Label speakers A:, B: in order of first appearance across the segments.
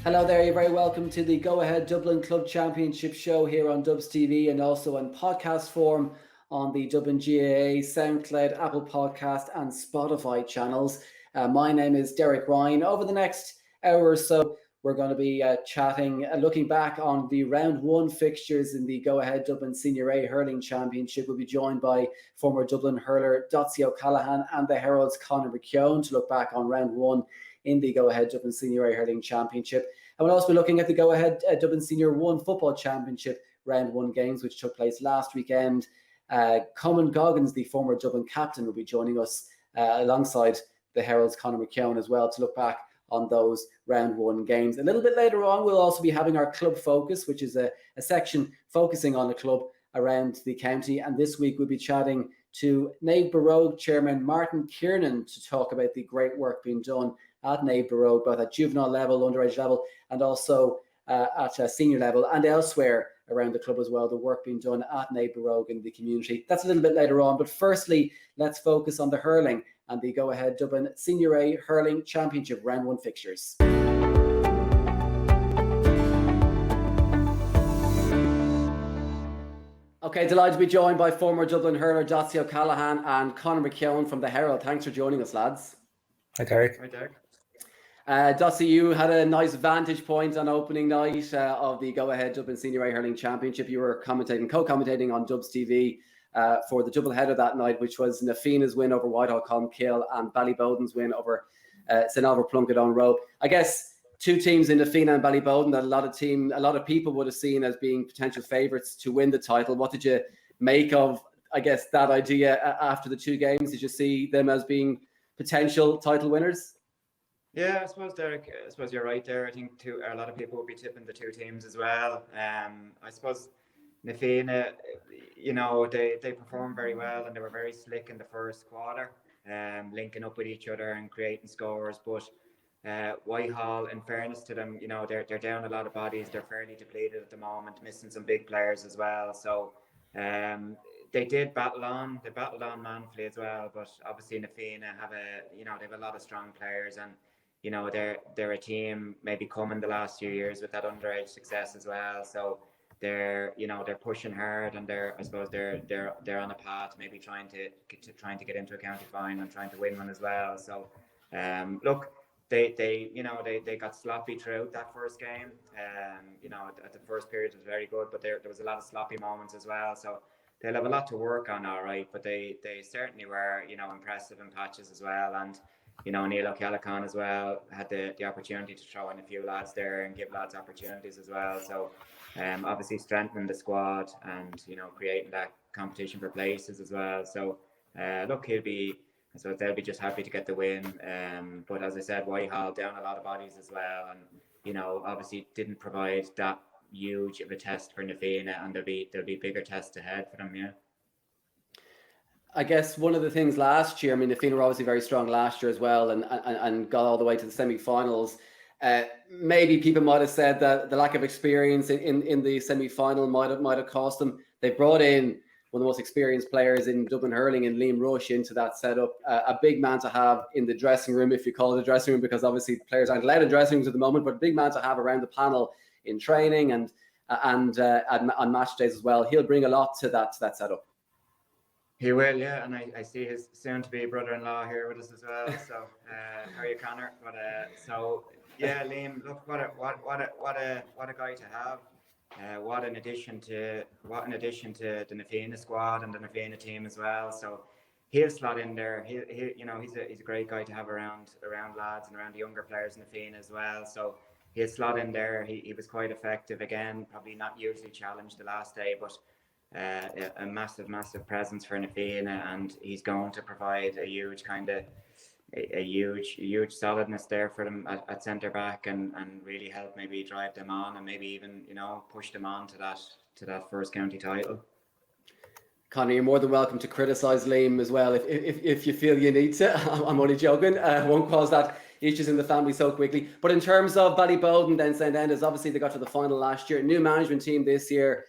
A: Hello there, you're very welcome to the Go Ahead Dublin Club Championship show here on Dubs TV and also in podcast form on the Dublin GAA, SoundCloud, Apple Podcast and Spotify channels. My name is Derek Ryan. Over the next hour or so, we're going to be chatting, looking back on the round one fixtures in the Go Ahead Dublin Senior A Hurling Championship. We'll be joined by former Dublin hurler Dotsy O'Callaghan and the Herald's Conor McKeon to look back on round one in the Go Ahead Dublin Senior A Hurling Championship. And we'll also be looking at the Go Ahead Dublin Senior 1 Football Championship round one games, which took place last weekend. Coman Goggins, the former Dublin captain, will be joining us alongside the Herald's Conor McKeon as well to look back on those round one games. A little bit later on, we'll also be having our club focus, which is a section focusing on the club around the county. And this week we'll be chatting to Naomh Barróg chairman Martin Kiernan to talk about the great work being done at Naomh Barróg, both at juvenile level, underage level, and also at a senior level and elsewhere around the club as well, the work being done at Naomh Barróg in the community. That's a little bit later on, but firstly, let's focus on the hurling and the Go Ahead Dublin Senior A Hurling Championship round one fixtures. Okay, delighted to be joined by former Dublin hurler Dotsy O'Callaghan and Conor McKeon from the Herald. Thanks for joining us, lads.
B: Hi, Derek.
C: Hi, Derek.
A: Dotsy, you had a nice vantage point on opening night of the Go Ahead Dublin Senior A Hurling Championship. You were co-commentating on Dubs TV for the double header that night, which was Na Fianna's win over Whitehall Colmkill and Ballyboden's win over St Álvaro Plunkett on Roe. I guess two teams in Na Fianna and Ballyboden that a lot of people would have seen as being potential favourites to win the title. What did you make of, I guess, that idea after the two games? Did you see them as being potential title winners?
C: Yeah, I suppose, Derek, you're right there. I think a lot of people will be tipping the two teams as well. I suppose Na Fianna, they performed very well and they were very slick in the first quarter, linking up with each other and creating scores. But Whitehall, in fairness to them, they're down a lot of bodies. They're fairly depleted at the moment, missing some big players as well. So they did battle on. They battled on manfully as well. But obviously, Na Fianna they have a lot of strong players, and they're a team maybe come in the last few years with that underage success as well. So they're pushing hard, and they're on a path, maybe trying to get into a county final and trying to win one as well. So look. They got sloppy throughout that first game. At the first period it was very good, but there was a lot of sloppy moments as well. So they'll have a lot to work on, all right. But they certainly were, impressive in patches as well. And Naomh O'Callaghan as well had the opportunity to throw in a few lads there and give lads opportunities as well. So obviously strengthening the squad and creating that competition for places as well. So look, so they'll be just happy to get the win. But as I said, Whitehall down a lot of bodies as well, and obviously didn't provide that huge of a test for Na Fianna, and there'll be bigger tests ahead for them. Yeah.
A: I guess one of the things last year, Na Fianna were obviously very strong last year as well, and got all the way to the semi-finals. Maybe people might have said that the lack of experience in the semi-final might have cost them. They brought in one of the most experienced players in Dublin hurling and Liam Rush into that setup. A big man to have in the dressing room, if you call it a dressing room, because obviously players aren't allowed in dressing rooms at the moment, but a big man to have around the panel in training and on match days as well. He'll bring a lot to that setup.
C: He will, yeah, and I see his soon-to-be brother-in-law here with us as well. So, how are you, Conor? But so yeah, Liam, look, what a guy to have. What an addition to the Na Fianna squad and the Na Fianna team as well. So he'll slot in there. He's a great guy to have around lads and around the younger players in Na Fianna as well. So he'll slot in there. He was quite effective again. Probably not hugely challenged the last day, but a massive presence for Na Fianna, and he's going to provide a huge solidness there for them at centre back, and really help maybe drive them on, and maybe even push them on to that first county title.
A: Conor, you're more than welcome to criticise Liam as well if you feel you need to. I'm only joking. Won't cause that issues in the family so quickly. But in terms of Ballyboden, then St Enda's, obviously they got to the final last year. New management team this year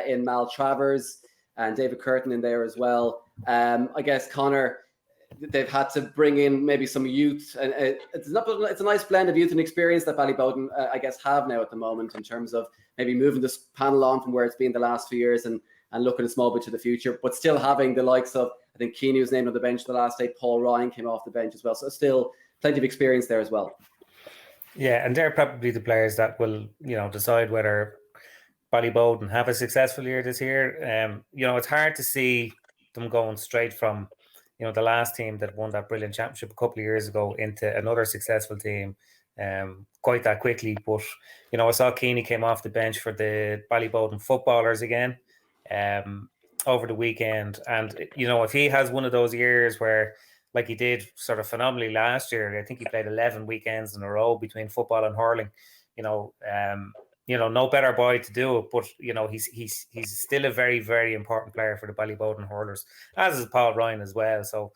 A: in Mal Travers and David Curtin in there as well. I guess, Conor, they've had to bring in maybe some youth, and it's a nice blend of youth and experience that Ballybowden, I guess, have now at the moment, in terms of maybe moving this panel on from where it's been the last few years and looking a small bit to the future, but still having the likes of, I think Keane was named on the bench the last day, Paul Ryan came off the bench as well, so still plenty of experience there as well.
B: Yeah, and they're probably the players that will, decide whether Ballybowden have a successful year this year. It's hard to see them going straight from, the last team that won that brilliant championship a couple of years ago into another successful team quite that quickly. But, I saw Keane came off the bench for the Ballybowden footballers again over the weekend. And, if he has one of those years where, like he did sort of phenomenally last year, I think he played 11 weekends in a row between football and hurling, no better boy to do it, but he's still a very, very important player for the Ballybowden hurlers, as is Paul Ryan as well. So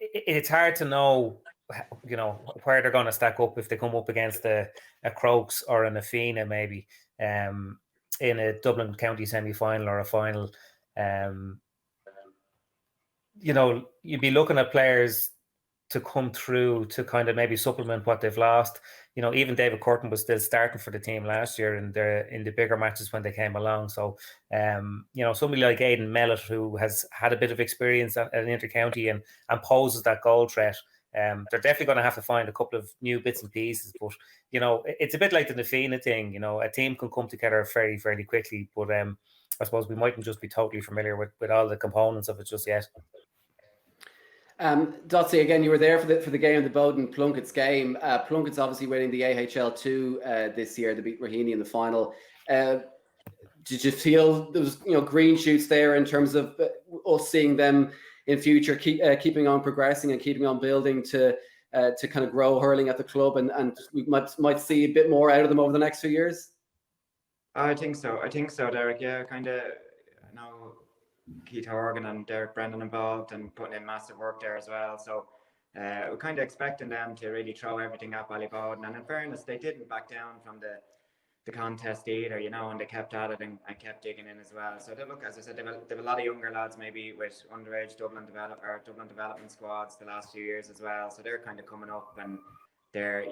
B: it's hard to know where they're going to stack up if they come up against a Crokes or an Afina maybe in a Dublin County semi-final or a final. You'd be looking at players to come through to kind of maybe supplement what they've lost. Even David Curtin was still starting for the team last year in the bigger matches when they came along. So, somebody like Aidan Mellett, who has had a bit of experience at inter-county and poses that goal threat, they're definitely going to have to find a couple of new bits and pieces. But, it's a bit like the Nafina thing. A team can come together very, very quickly. But I suppose we mightn't just be totally familiar with all the components of it just yet.
A: Dotsy, again, you were there for the game of the Bowden Plunkett's game. Plunkett's obviously winning the AHL2 this year. They beat Raheny in the final. Did you feel there was green shoots there in terms of us seeing them in future keeping on progressing and keeping on building to kind of grow hurling at the club, and we might see a bit more out of them over the next few years?
C: I think so, Derek. Yeah, kind of. I know Keith Horgan and Derek Brendan involved and putting in massive work there as well. So we're kind of expecting them to really throw everything at Ballybowden. And in fairness, they didn't back down from the contest either, and they kept at it and kept digging in as well. So they look, as I said, they have a lot of younger lads maybe with underage Dublin development squads the last few years as well. So they're kind of coming up and they're,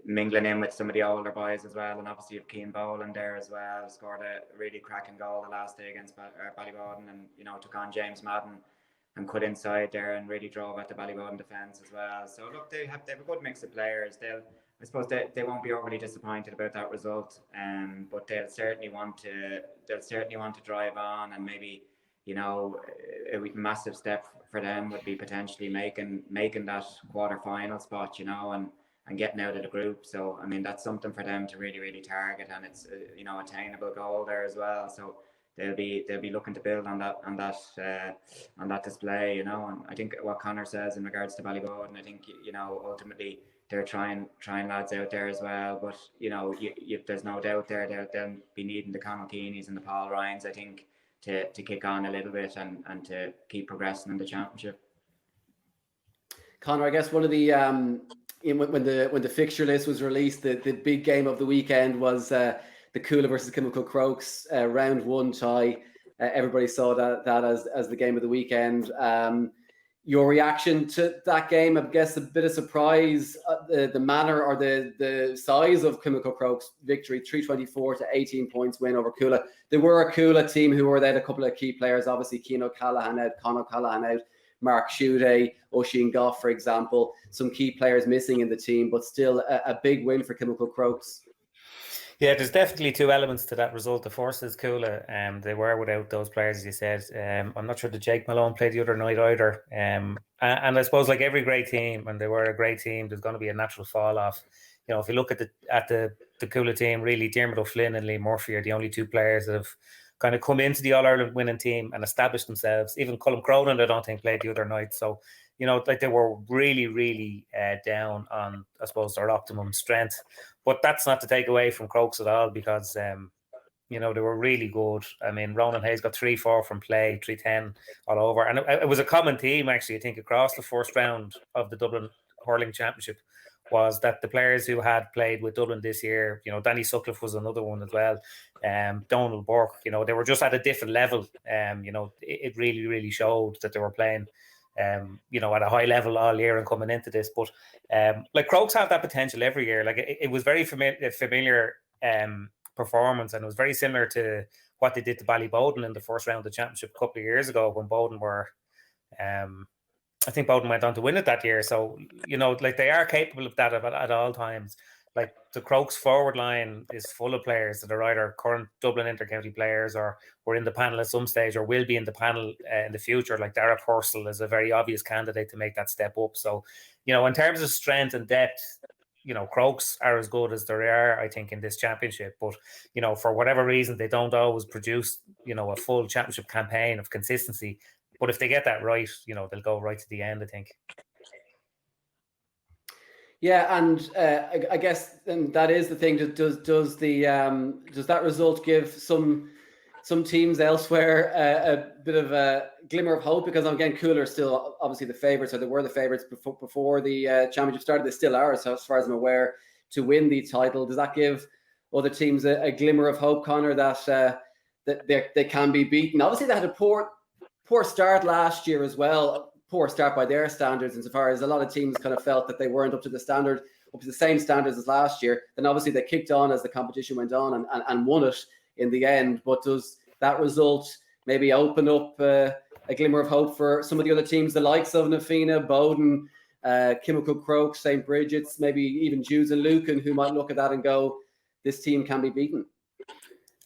C: mingling in with some of the older boys as well. And obviously you've Keane Boland there as well, scored a really cracking goal the last day against Ballybowden, and, took on James Madden and cut inside there and really drove at the Ballybowden defence as well. So look, they have a good mix of players. I suppose they won't be overly disappointed about that result, but they'll certainly want to drive on, and maybe, a massive step for them would be potentially making that quarter-final spot, and getting out of the group. So I mean, that's something for them to really, really target, and it's attainable goal there as well. So they'll be looking to build on that display, and I think what Conor says in regards to Ballybowden, I think ultimately they're trying lads out there as well. But there's no doubt there they'll be needing the Conor Keeneys and the Paul Ryans, I think, to kick on a little bit and to keep progressing in the championship.
A: Conor, I guess one of the when the fixture list was released, the big game of the weekend was the Coola versus Chemical Crokes round 1 tie. Everybody saw that as the game of the weekend. Your reaction to that game, I guess a bit of surprise, the manner or the size of Chemical Crokes' victory, 324 to 18 points win over Coola. They were a Coola team who were without a couple of key players, obviously Cian O'Callaghan out, Conor O'Callaghan out, Mark Shuday, Oisin Goff, for example. Some key players missing in the team, but still a big win for Chemical Crokes.
B: Yeah, there's definitely two elements to that result. The first is Coola. They were without those players, as you said. I'm not sure that Jake Malone played the other night either. And I suppose, like every great team, and they were a great team, there's going to be a natural fall off. If you look at the Coola team, really, Diarmuid O'Flynn and Lee Murphy are the only two players that have kind of come into the All-Ireland winning team and established themselves. Even Colm Cronin, I don't think, played the other night. So, like they were really, really down on, I suppose, their optimum strength. But that's not to take away from Crokes at all, because, they were really good. I mean, Ronan Hayes got 3-4 from play, 3-10 all over. And it was a common theme, actually, I think, across the first round of the Dublin Hurling Championship, was that the players who had played with Dublin this year, you know, Danny Sutcliffe was another one as well, Naomh Barróg, you know, they were just at a different level. You know, it really, really showed that they were playing, you know, at a high level all year and coming into this. But like Crokes have that potential every year. Like it was very familiar performance, and it was very similar to what they did to Ballybowden in the first round of the championship a couple of years ago when Bowden were, I think Bowden went on to win it that year. So, you know, like they are capable of that at all times. Like the Crokes forward line is full of players that are either current Dublin intercounty players or were in the panel at some stage or will be in the panel in the future. Like Dara Purcell is a very obvious candidate to make that step up. So, you know, in terms of strength and depth, you know, Crokes are as good as there are, I think, in this championship. But, you know, for whatever reason, they don't always produce, you know, a full championship campaign of consistency. But if they get that right, you know, they'll go right to the end, I think.
A: Yeah, and I guess that is the thing. Does that result give some teams elsewhere a bit of a glimmer of hope? Because again, Coola are still obviously the favourites, or they were the favourites before the championship started. They still are, so as far as I'm aware, to win the title. Does that give other teams a glimmer of hope, Conor, that they can be beaten? Obviously, they had a poor start last year as well. Poor start by their standards, insofar as a lot of teams kind of felt that they weren't up to the same standards as last year. Then obviously they kicked on as the competition went on and won it in the end. But does that result maybe open up a glimmer of hope for some of the other teams, the likes of Na Fianna, Bowden, Kimmelcook, Crokes, St. Bridget's, maybe even Judes and Lucan, who might look at that and go, this team can be beaten?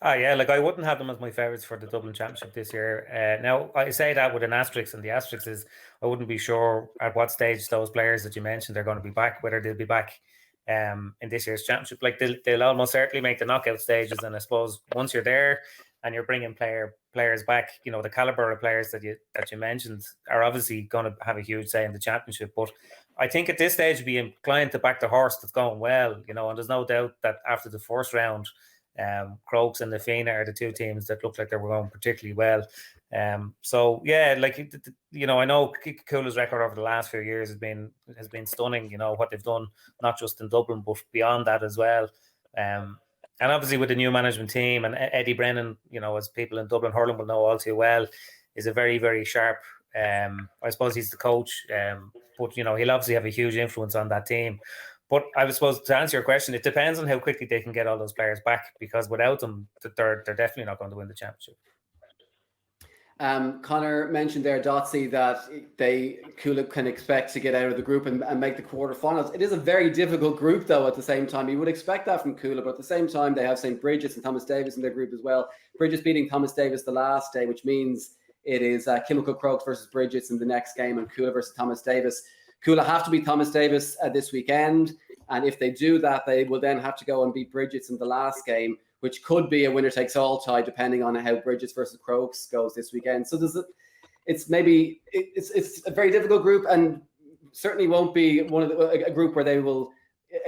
B: Oh, yeah, like I wouldn't have them as my favourites for the Dublin Championship this year. Now, I say that with an asterisk, and the asterisk is I wouldn't be sure at what stage those players that you mentioned are going to be back, whether they'll be back in this year's championship. Like they'll almost certainly make the knockout stages, and I suppose once you're there and you're bringing players back, you know, the calibre of players that you mentioned are obviously going to have a huge say in the championship. But I think at this stage, be inclined to back the horse that's going well, you know, and there's no doubt that after the first round, Crokes and Na Fianna are the two teams that look like they were going particularly well. So yeah, like, you know, I know Coola's record over the last few years has been stunning. You know what they've done, not just in Dublin but beyond that as well. And obviously with the new management team and Eddie Brennan, you know, as people in Dublin hurling will know all too well, is a very, very sharp. I suppose he's the coach, but you know he'll obviously have a huge influence on that team. But I suppose to answer your question, it depends on how quickly they can get all those players back, because without them, they're definitely not going to win the championship.
A: Conor mentioned there, Dotsy, that Coola can expect to get out of the group and make the quarterfinals. It is a very difficult group, though, at the same time. You would expect that from Coola, but at the same time, they have St. Bridget's and Thomas Davis in their group as well. Bridget's beating Thomas Davis the last day, which means it is Kimmelcook Crokes versus Bridget's in the next game, and Coola versus Thomas Davis. Coola have to beat Thomas Davis this weekend, and if they do that, they will then have to go and beat Bridget's in the last game, which could be a winner-takes-all tie, depending on how Bridget's versus Crokes goes this weekend. So it's a very difficult group, and certainly won't be a group where they will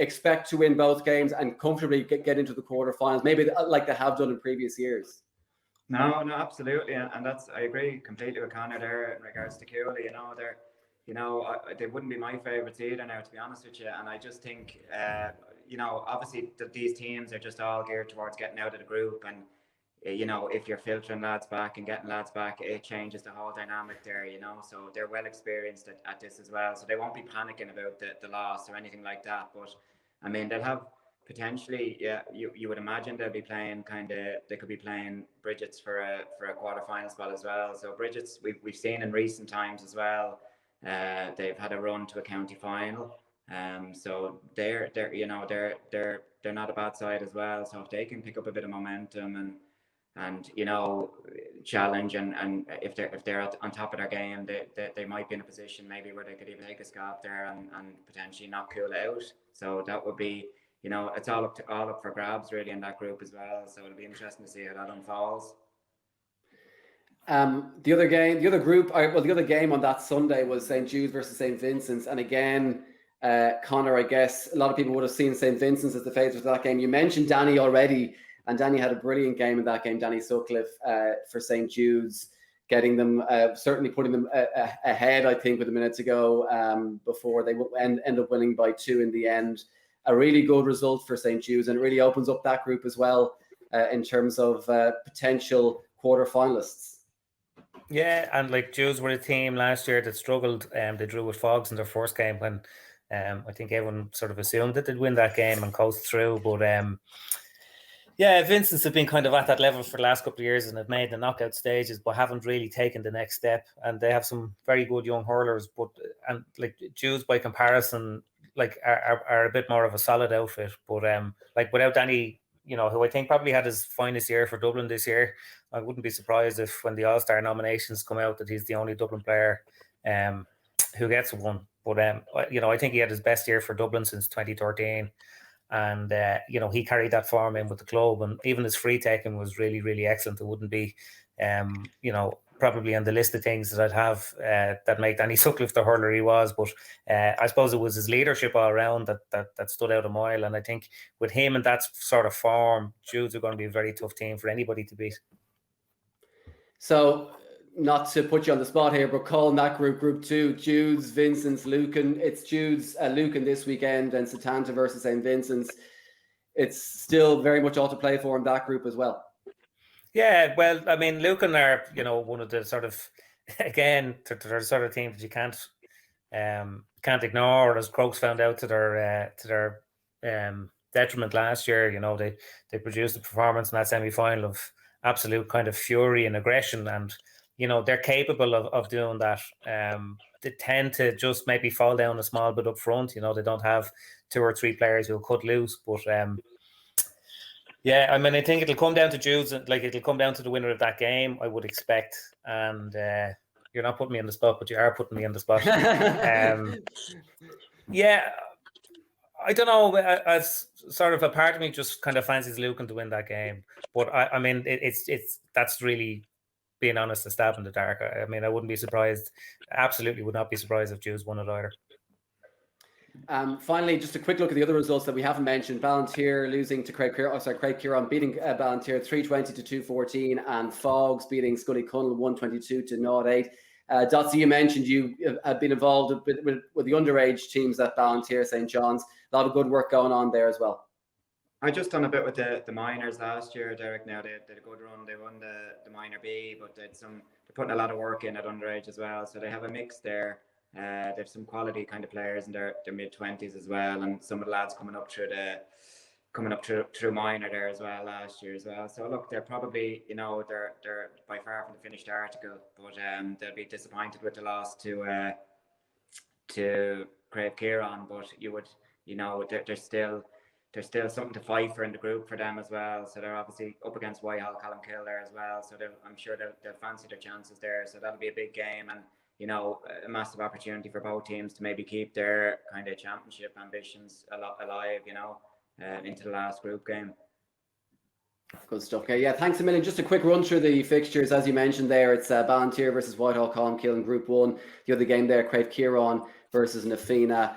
A: expect to win both games and comfortably get into the quarterfinals, maybe like they have done in previous years.
C: No, absolutely, and I agree completely with Conor there in regards to Coola. They wouldn't be my favourites either now, to be honest with you. And I just think, obviously these teams are just all geared towards getting out of the group. And, if you're filtering lads back and getting lads back, it changes the whole dynamic there, So they're well experienced at this as well. So they won't be panicking about the loss or anything like that. But, I mean, they'll have potentially, you would imagine they'll be playing they could be playing Bridget's for a quarterfinal spot as well. So Bridget's, we've seen in recent times as well, they've had a run to a county final, so they're not a bad side as well. So if they can pick up a bit of momentum and challenge and if they're on top of their game, they might be in a position maybe where they could even take a scalp there and potentially knock Coola out. So that would be, it's all up for grabs really in that group as well. So it'll be interesting to see how that unfolds.
A: The other game on that Sunday was St. Jude's versus St. Vincent's. And again, Conor, I guess a lot of people would have seen St. Vincent's as the favourite for that game. You mentioned Danny already, and Danny had a brilliant game in that game, Danny Sutcliffe for St. Jude's. getting them, certainly putting them ahead, I think, with a minute to go before they end up winning by 2 in the end. A really good result for St. Jude's, and it really opens up that group as well in terms of potential quarter-finalists.
B: Yeah, and like Jude's were a team last year that struggled. They drew with Fogs in their first game when I think everyone sort of assumed that they'd win that game and coast through. But yeah, Vincent's have been kind of at that level for the last couple of years and have made the knockout stages, but haven't really taken the next step. And they have some very good young hurlers, and like Jude's by comparison, like are a bit more of a solid outfit. But like without any, who I think probably had his finest year for Dublin this year. I wouldn't be surprised if when the All-Star nominations come out that he's the only Dublin player who gets one. But I think he had his best year for Dublin since 2013. And he carried that form in with the club, and even his free taking was really, really excellent. It wouldn't be probably on the list of things that I'd have that make Danny Sutcliffe the hurler he was, but I suppose it was his leadership all around that stood out a mile. And I think with him and that sort of form, Jude's are going to be a very tough team for anybody to beat. So,
A: not to put you on the spot here, but calling that group 2, Jude's, Vincent's, Lucan. It's Jude's, Lucan this weekend, and Setanta versus St. Vincent's. It's still very much all to play for in that group as well.
B: Yeah, well, I mean, Lucan are, one of the sort of, again, they're the sort of team that you can't ignore. As Crokes found out to their detriment last year, they produced a performance in that semi-final of absolute kind of fury and aggression, and they're capable of doing that. They tend to just maybe fall down a small bit up front. They don't have 2 or 3 players who'll cut loose, but yeah, I mean, I think it'll come down to Jude's. Like, it'll come down to the winner of that game, I would expect. And you're not putting me on the spot, but you are putting me on the spot. Yeah, I don't know. As sort of a part of me just kind of fancies Lucan to win that game, but I mean, that's really being honest, a stab in the dark. I mean, I wouldn't be surprised. Absolutely, would not be surprised if Jude's won it either.
A: Finally, just a quick look at the other results that we haven't mentioned. Ballantyre losing to Craig Kieran, beating Ballantyre 320 to 214, and Fogs beating Scully Connell 122 to 08. Dotsy, you mentioned you have been involved with the underage teams at Ballantyre, St. John's. A lot of good work going on there as well.
C: I just done a bit with the minors last year, Derek. Now they did a good run. They won the minor B, but they're putting a lot of work in at underage as well. So they have a mix there. They have some quality kind of players in their mid-20s as well, and some of the lads coming up through minor there as well last year as well. So look, they're probably they're by far from the finished article, but they'll be disappointed with the loss to Craig Kieran. But there's still something to fight for in the group for them as well. So they're obviously up against Whitehall, Columkill there as well. So I'm sure they'll fancy their chances there. So that'll be a big game, and a massive opportunity for both teams to maybe keep their kind of championship ambitions alive, into the last group game.
A: Good stuff. Okay, yeah, thanks a million. Just a quick run through the fixtures. As you mentioned there, it's Ballantyre versus Whitehall, Columkill in Group 1. The other game there, Craig Kieran versus Nafina.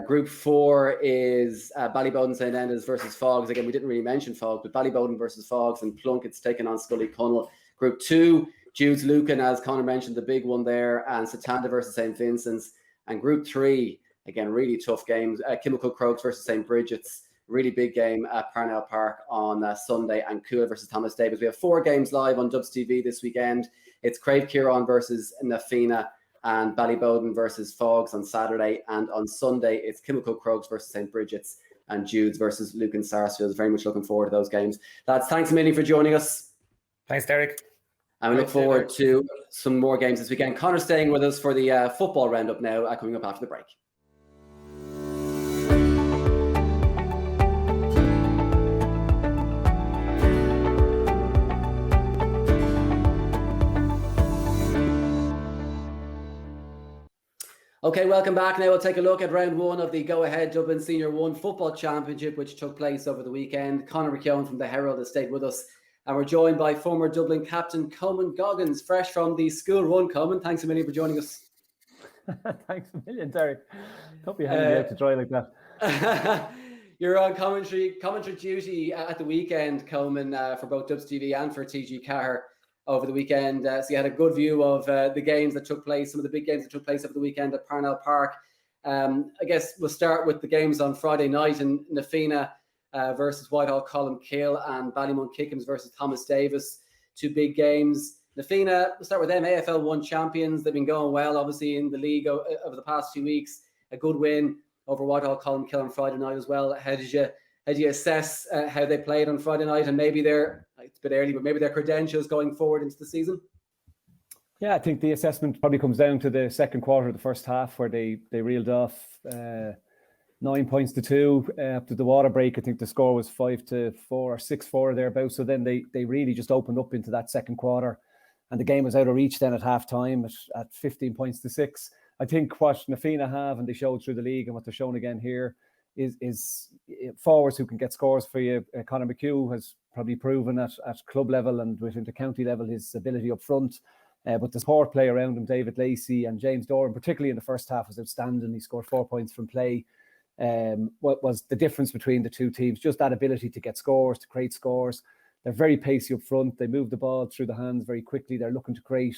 A: Group 4 is Ballybowden St. Enda's versus Fogs. Again, we didn't really mention Fogs, but Ballybowden versus Fogs, and Plunkett's taking on Scully Connell. Group 2, Jude's Lucan, as Conor mentioned, the big one there, and Setanta versus St. Vincent's. And Group 3, again, really tough games. Kimmelcook Crokes versus St. Bridget's. Really big game at Parnell Park on Sunday, and Cool versus Thomas Davis. We have 4 games live on Dubs TV this weekend. It's Craig Kieran versus Nafina, and Ballybowden versus Fogs on Saturday. And on Sunday, it's Kimmelcook Crokes versus St. Bridget's, and Jude's versus Lucan Sarsfield. Very much looking forward to those games. Lads, thanks a million for joining us.
B: Thanks, Derek.
A: And we look forward to some more games this weekend. Conor's staying with us for the football roundup now, coming up after the break. Okay, welcome back. Now we'll take a look at round 1 of the Go Ahead Dublin Senior 1 Football Championship, which took place over the weekend. Conor McKeon from the Herald has stayed with us, and we're joined by former Dublin captain Coman Goggins, fresh from the school run. Coman, thanks a million for joining us.
D: Thanks a million, Derek. Don't be hanging out to dry like that.
A: You're on commentary duty at the weekend, Coman, for both Dubs TV and for TG Carr. over the weekend. So you had a good view of the games that took place, some of the big games that took place over the weekend at Parnell Park. I guess we'll start with the games on Friday night, and Na Fianna versus Whitehall Columkill and Ballymun Kickham's versus Thomas Davis. Two big games. Na Fianna, we'll start with them, AFL 1 champions. They've been going well, obviously, in the league over the past few weeks. A good win over Whitehall Columkill on Friday night as well. How did you assess how they played on Friday night, and maybe it's a bit early, but maybe their credentials going forward into the season?
D: Yeah, I think the assessment probably comes down to the second quarter of the first half, where they reeled off 9 points to 2 after the water break. I think the score was 5-4 or 6-4 thereabouts. So then they really just opened up into that second quarter, and the game was out of reach then at half time at 15 points to 6. I think what Na Fianna have, and they showed through the league, and what they're showing again here, is forwards who can get scores for you. Conor McKeon has probably proven at club level and within the county level his ability up front. But the support play around him, David Lacey and James Doran, particularly in the first half, was outstanding. He scored 4 points from play. What was the difference between the two teams? Just that ability to get scores, to create scores. They're very pacey up front. They move the ball through the hands very quickly. They're looking to create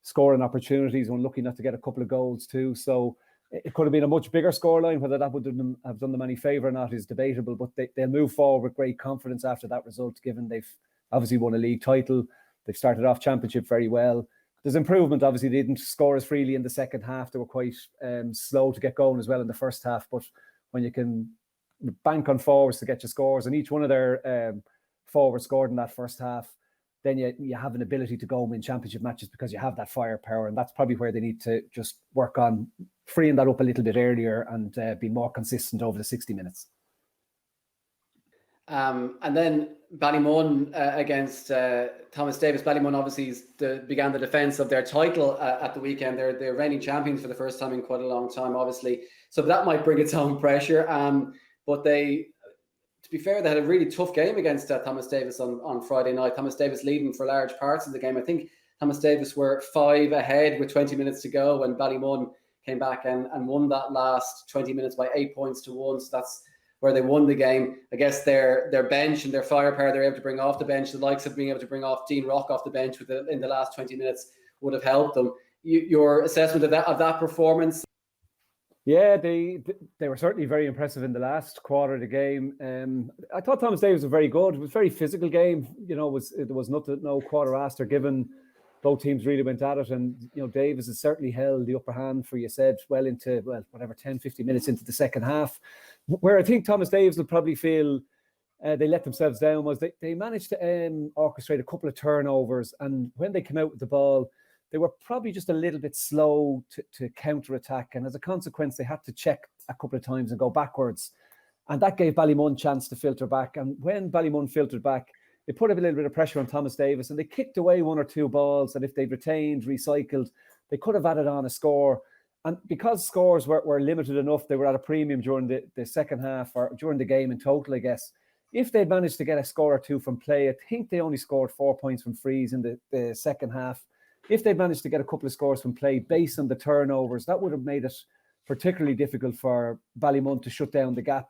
D: scoring opportunities, and lucky not to get a couple of goals too. So it could have been a much bigger scoreline. Whether that would have done them any favour or not is debatable, but they'll move forward with great confidence after that result, given they've obviously won a league title. They've started off championship very well. There's improvement. Obviously, they didn't score as freely in the second half. They were quite slow to get going as well in the first half. But when you can bank on forwards to get your scores, and each one of their forwards scored in that first half, then you have an ability to go and win championship matches because you have that firepower. And that's probably where they need to just work on freeing that up a little bit earlier and be more consistent over the 60 minutes.
A: And then Ballymun against Thomas Davis. Ballymun obviously began the defence of their title at the weekend. They're reigning champions for the first time in quite a long time, obviously. So that might bring its own pressure. But to be fair, they had a really tough game against Thomas Davis on Friday night. Thomas Davis leading for large parts of the game. I think Thomas Davis were 5 ahead with 20 minutes to go when Ballymun came back and won that last 20 minutes by 8 points to 1. So that's where they won the game. I guess their bench and their firepower they're able to bring off the bench, the likes of being able to bring off Dean Rock off the bench in the last 20 minutes would have helped them. Your assessment of that performance?
D: Yeah, they were certainly very impressive in the last quarter of the game. I thought Thomas Davis was very good. It was a very physical game. You know, there was no quarter after given. Both teams really went at it, and Davis has certainly held the upper hand for, you said, well into 10, 15 minutes into the second half. Where I think Thomas Davis will probably feel they let themselves down was they managed to orchestrate a couple of turnovers, and when they came out with the ball, they were probably just a little bit slow to counter-attack, and as a consequence, they had to check a couple of times and go backwards, and that gave Ballymun a chance to filter back. And when Ballymun filtered back, they put a little bit of pressure on Thomas Davis, and they kicked away 1 or 2 balls that if they'd retained, recycled, they could have added on a score. And because scores were limited enough, they were at a premium during the second half, or during the game in total, I guess. If they'd managed to get a score or 2 from play, I think they only scored 4 points from frees in the second half. If they'd managed to get a couple of scores from play based on the turnovers, that would have made it particularly difficult for Ballymun to shut down the gap.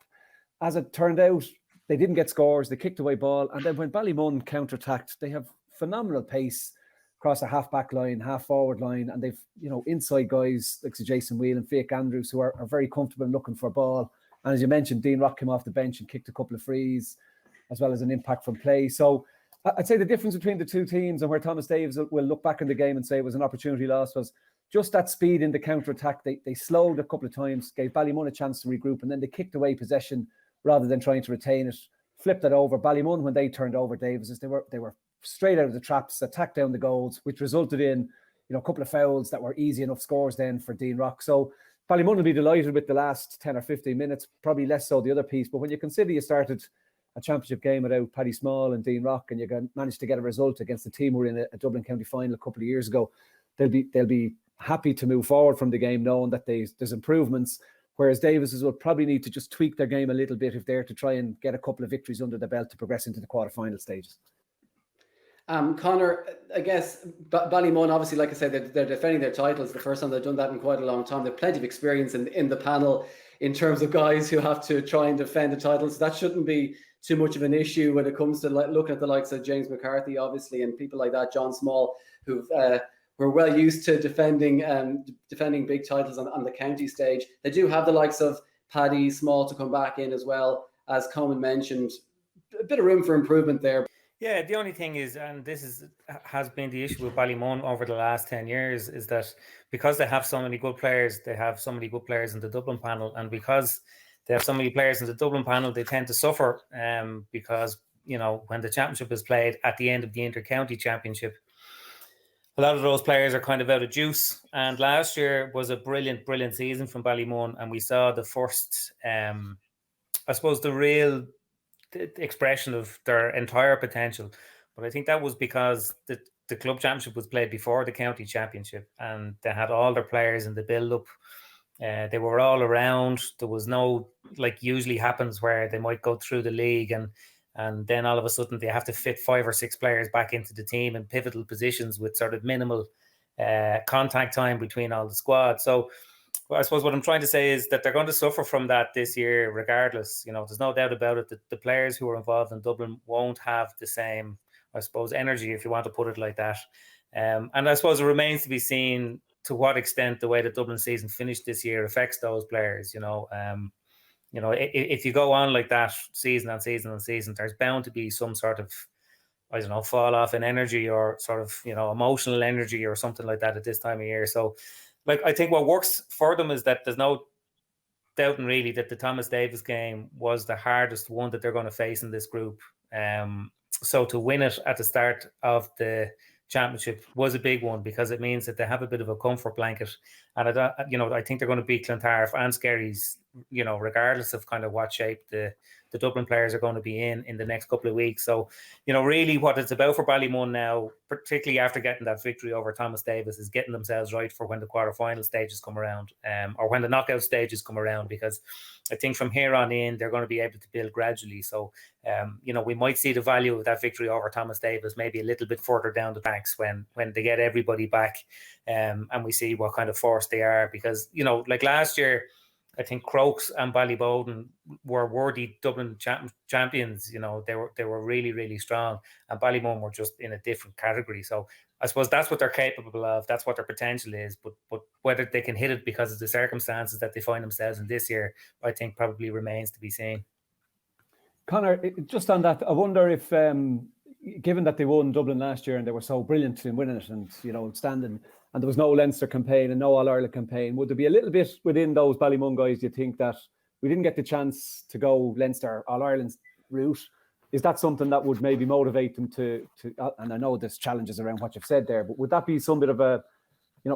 D: As it turned out, they didn't get scores, they kicked away ball, and then when Ballymun counter-attacked, they have phenomenal pace across a half-back line, half-forward line, and they've, inside guys like Jason Wheel and Fake Andrews who are very comfortable in looking for ball. And as you mentioned, Dean Rock came off the bench and kicked a couple of frees, as well as an impact from play. So I'd say the difference between the two teams, and where Thomas Davis will look back in the game and say it was an opportunity lost, was just that speed in the counter-attack. They slowed a couple of times, gave Ballymun a chance to regroup, and then they kicked away possession rather than trying to retain it, flipped it over. Ballymun, when they turned over Davis, they were straight out of the traps, attacked down the goals, which resulted in a couple of fouls that were easy enough scores then for Dean Rock. So Ballymun will be delighted with the last 10 or 15 minutes, probably less so the other piece. But when you consider you started a championship game without Paddy Small and Dean Rock, and you managed to get a result against a team who were in a Dublin County final a couple of years ago, they'll be happy to move forward from the game knowing that there's improvements. Whereas Davises will probably need to just tweak their game a little bit if they're to try and get a couple of victories under the belt to progress into the quarterfinal stages.
A: Conor, I guess Ballymun, obviously, like I said, they're defending their titles. The first time they've done that in quite a long time. They've plenty of experience in the panel in terms of guys who have to try and defend the titles. So that shouldn't be too much of an issue when it comes to looking at the likes of James McCarthy, obviously, and people like that, John Small, who are well used to defending big titles on the county stage. They do have the likes of Paddy Small to come back in as well, as Coman mentioned. A bit of room for improvement there.
B: Yeah, the only thing is, and this has been the issue with Ballymun over the last 10 years, is that because they have so many good players, they have so many good players in the Dublin panel, and because they have so many players in the Dublin panel, they tend to suffer because, when the championship is played at the end of the inter-county championship, a lot of those players are kind of out of juice. And last year was a brilliant, brilliant season from Ballymun, and we saw the first, I suppose, the real expression of their entire potential. But I think that was because the club championship was played before the county championship, and they had all their players in the build-up. They were all around. There was no, like usually happens, where they might go through the league and then all of a sudden they have to fit 5 or 6 players back into the team in pivotal positions with sort of minimal contact time between all the squads. So I suppose what I'm trying to say is that they're going to suffer from that this year regardless. There's no doubt about it that the players who are involved in Dublin won't have the same, I suppose, energy, if you want to put it like that. And I suppose it remains to be seen to what extent the way the Dublin season finished this year affects those players. If you go on like that season on season on season, there's bound to be some sort of, I don't know, fall off in energy or sort of, emotional energy or something like that at this time of year. So, I think what works for them is that there's no doubting really that the Thomas Davis game was the hardest one that they're going to face in this group. So to win it at the start of the championship was a big one, because it means that they have a bit of a comfort blanket. And I think they're going to beat Clontarf and Skerries, regardless of kind of what shape the Dublin players are going to be in the next couple of weeks. So, really what it's about for Ballymun now, particularly after getting that victory over Thomas Davis, is getting themselves right for when the quarterfinal stages come around, or when the knockout stages come around, because I think from here on in, they're going to be able to build gradually. So, we might see the value of that victory over Thomas Davis maybe a little bit further down the banks when they get everybody back, and we see what kind of force they are. Because, like last year, I think Crokes and Ballyboden were worthy Dublin champions. They were really, really strong, and Ballymun were just in a different category. So I suppose that's what they're capable of. That's what their potential is. But whether they can hit it because of the circumstances that they find themselves in this year, I think probably remains to be seen.
D: Conor, just on that, I wonder if, given that they won Dublin last year and they were so brilliant in winning it and, outstanding, and there was no Leinster campaign and no All-Ireland campaign, would there be a little bit within those Ballymun guys, do you think, that we didn't get the chance to go Leinster All-Ireland route? Is that something that would maybe motivate them to and I know there's challenges around what you've said there, but would that be some bit of a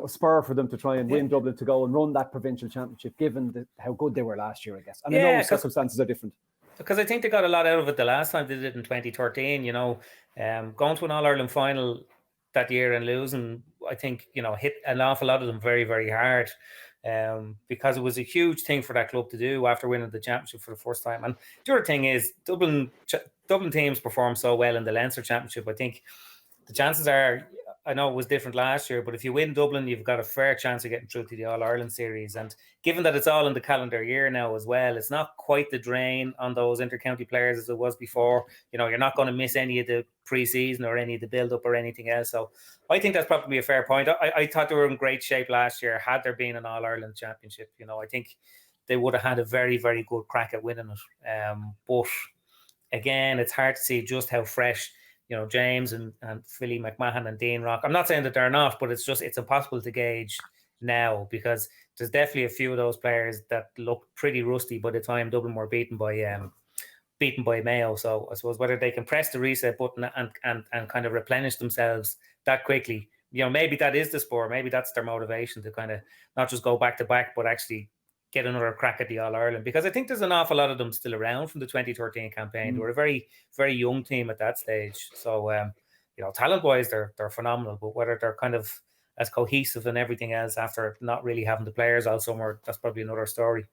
D: spur for them to try and win Dublin to go and run that provincial championship, given how good they were last year, I guess? And I know circumstances are different.
B: Because I think they got a lot out of it the last time they did it in 2013, going to an All-Ireland final that year and losing, I think, hit an awful lot of them very, very hard, because it was a huge thing for that club to do after winning the championship for the first time. And the other thing is, Dublin teams perform so well in the Leinster Championship. I think the chances are, I know it was different last year, but if you win Dublin, you've got a fair chance of getting through to the All-Ireland series. And given that it's all in the calendar year now as well, it's not quite the drain on those inter-county players as it was before. You're not going to miss any of the pre-season or any of the build-up or anything else. So I think that's probably a fair point. I thought they were in great shape last year had there been an All-Ireland Championship. I think they would have had a very, very good crack at winning it. But again, it's hard to see just how fresh James and Philly McMahon and Dean Rock. I'm not saying that they're not, but it's impossible to gauge now, because there's definitely a few of those players that look pretty rusty by the time Dublin were beaten by Mayo. So I suppose whether they can press the reset button and kind of replenish themselves that quickly, maybe that is the spur. Maybe that's their motivation to kind of not just go back to back, but actually get another crack at the All-Ireland, because I think there's an awful lot of them still around from the 2013 campaign. They were a very, very young team at that stage. So, talent-wise, they're phenomenal, but whether they're kind of as cohesive and everything else after not really having the players all summer, that's probably another story.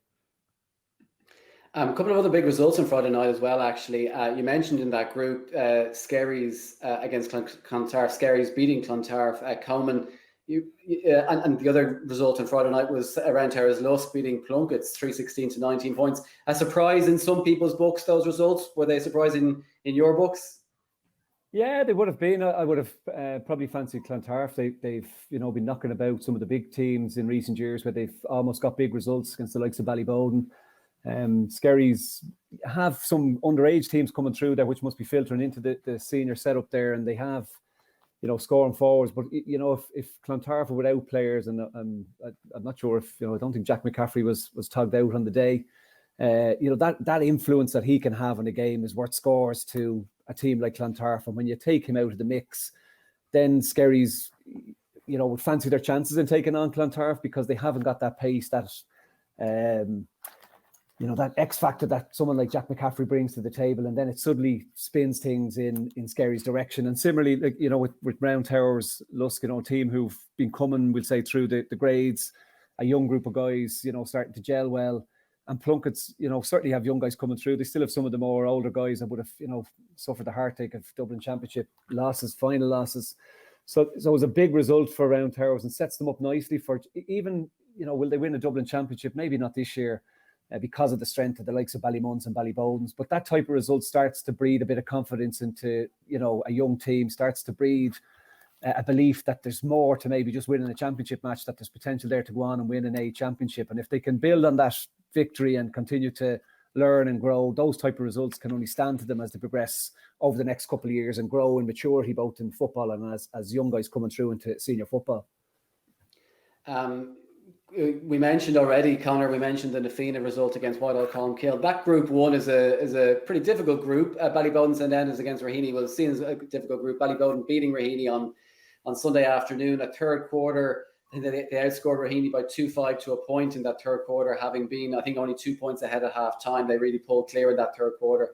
A: A couple of other big results on Friday night as well, actually. You mentioned in that group, Skerries against Clontarf, Skerries beating Clontarf, Coman. And the other result on Friday night was around Terra's Lusk beating Plunkett's 316 to 19 points. A surprise in some people's books, those results. Were they surprising in your books?
D: Yeah, they would have been. I would have probably fancied Clontarf. They've been knocking about some of the big teams in recent years where they've almost got big results against the likes of Ballyboden. Skerries have some underage teams coming through there, which must be filtering into the senior setup there, and they have, scoring forwards. But if Clontarf were without players, and I'm not sure if I don't think Jack McCaffrey was tugged out on the day. That influence that he can have on a game is worth scores to a team like Clontarf, and when you take him out of the mix, then Skerries, would fancy their chances in taking on Clontarf because they haven't got that pace, that that X factor that someone like Jack McCaffrey brings to the table, and then it suddenly spins things in Skerries' direction. And similarly, with Round Towers, Lusk, team who've been coming, we'll say, through the grades, a young group of guys, starting to gel well. And Plunkett's, certainly have young guys coming through. They still have some of the more older guys that would have, suffered the heartache of Dublin Championship losses, final losses. So it was a big result for Round Towers and sets them up nicely for even, will they win a Dublin Championship? Maybe not this year because of the strength of the likes of Ballymuns and Ballybodens. But that type of result starts to breed a bit of confidence into, a young team, starts to breed a belief that there's more to maybe just winning a championship match, that there's potential there to go on and win an A championship. And if they can build on that victory and continue to learn and grow, those type of results can only stand to them as they progress over the next couple of years and grow in maturity, both in football and as young guys coming through into senior football.
A: We mentioned already, Conor, the Nafina result against Whitehall Colmkill. That group one is a pretty difficult group. Ballyboden St. Enda's against Raheny was seen as a difficult group. Ballyboden beating Raheny on Sunday afternoon. A third quarter, they outscored Raheny by 2-5 to a point in that third quarter, having been, I think, only 2 points ahead at half time. They really pulled clear in that third quarter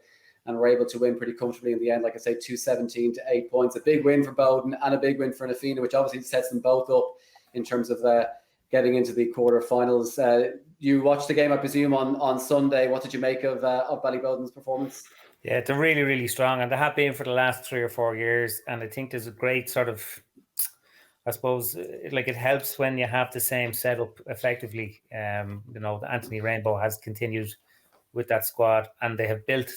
A: and were able to win pretty comfortably in the end. Like I say, 2-17 to 8 points. A big win for Bowden and a big win for Nafina, which obviously sets them both up in terms of getting into the quarterfinals. You watched the game, I presume, on Sunday. What did you make of Ballyboden's performance?
B: Yeah, they're really, really strong, and they have been for the last 3 or 4 years. And I think there's a great sort of, I suppose, like it helps when you have the same setup effectively. Anthony Rainbow has continued with that squad, and they have built,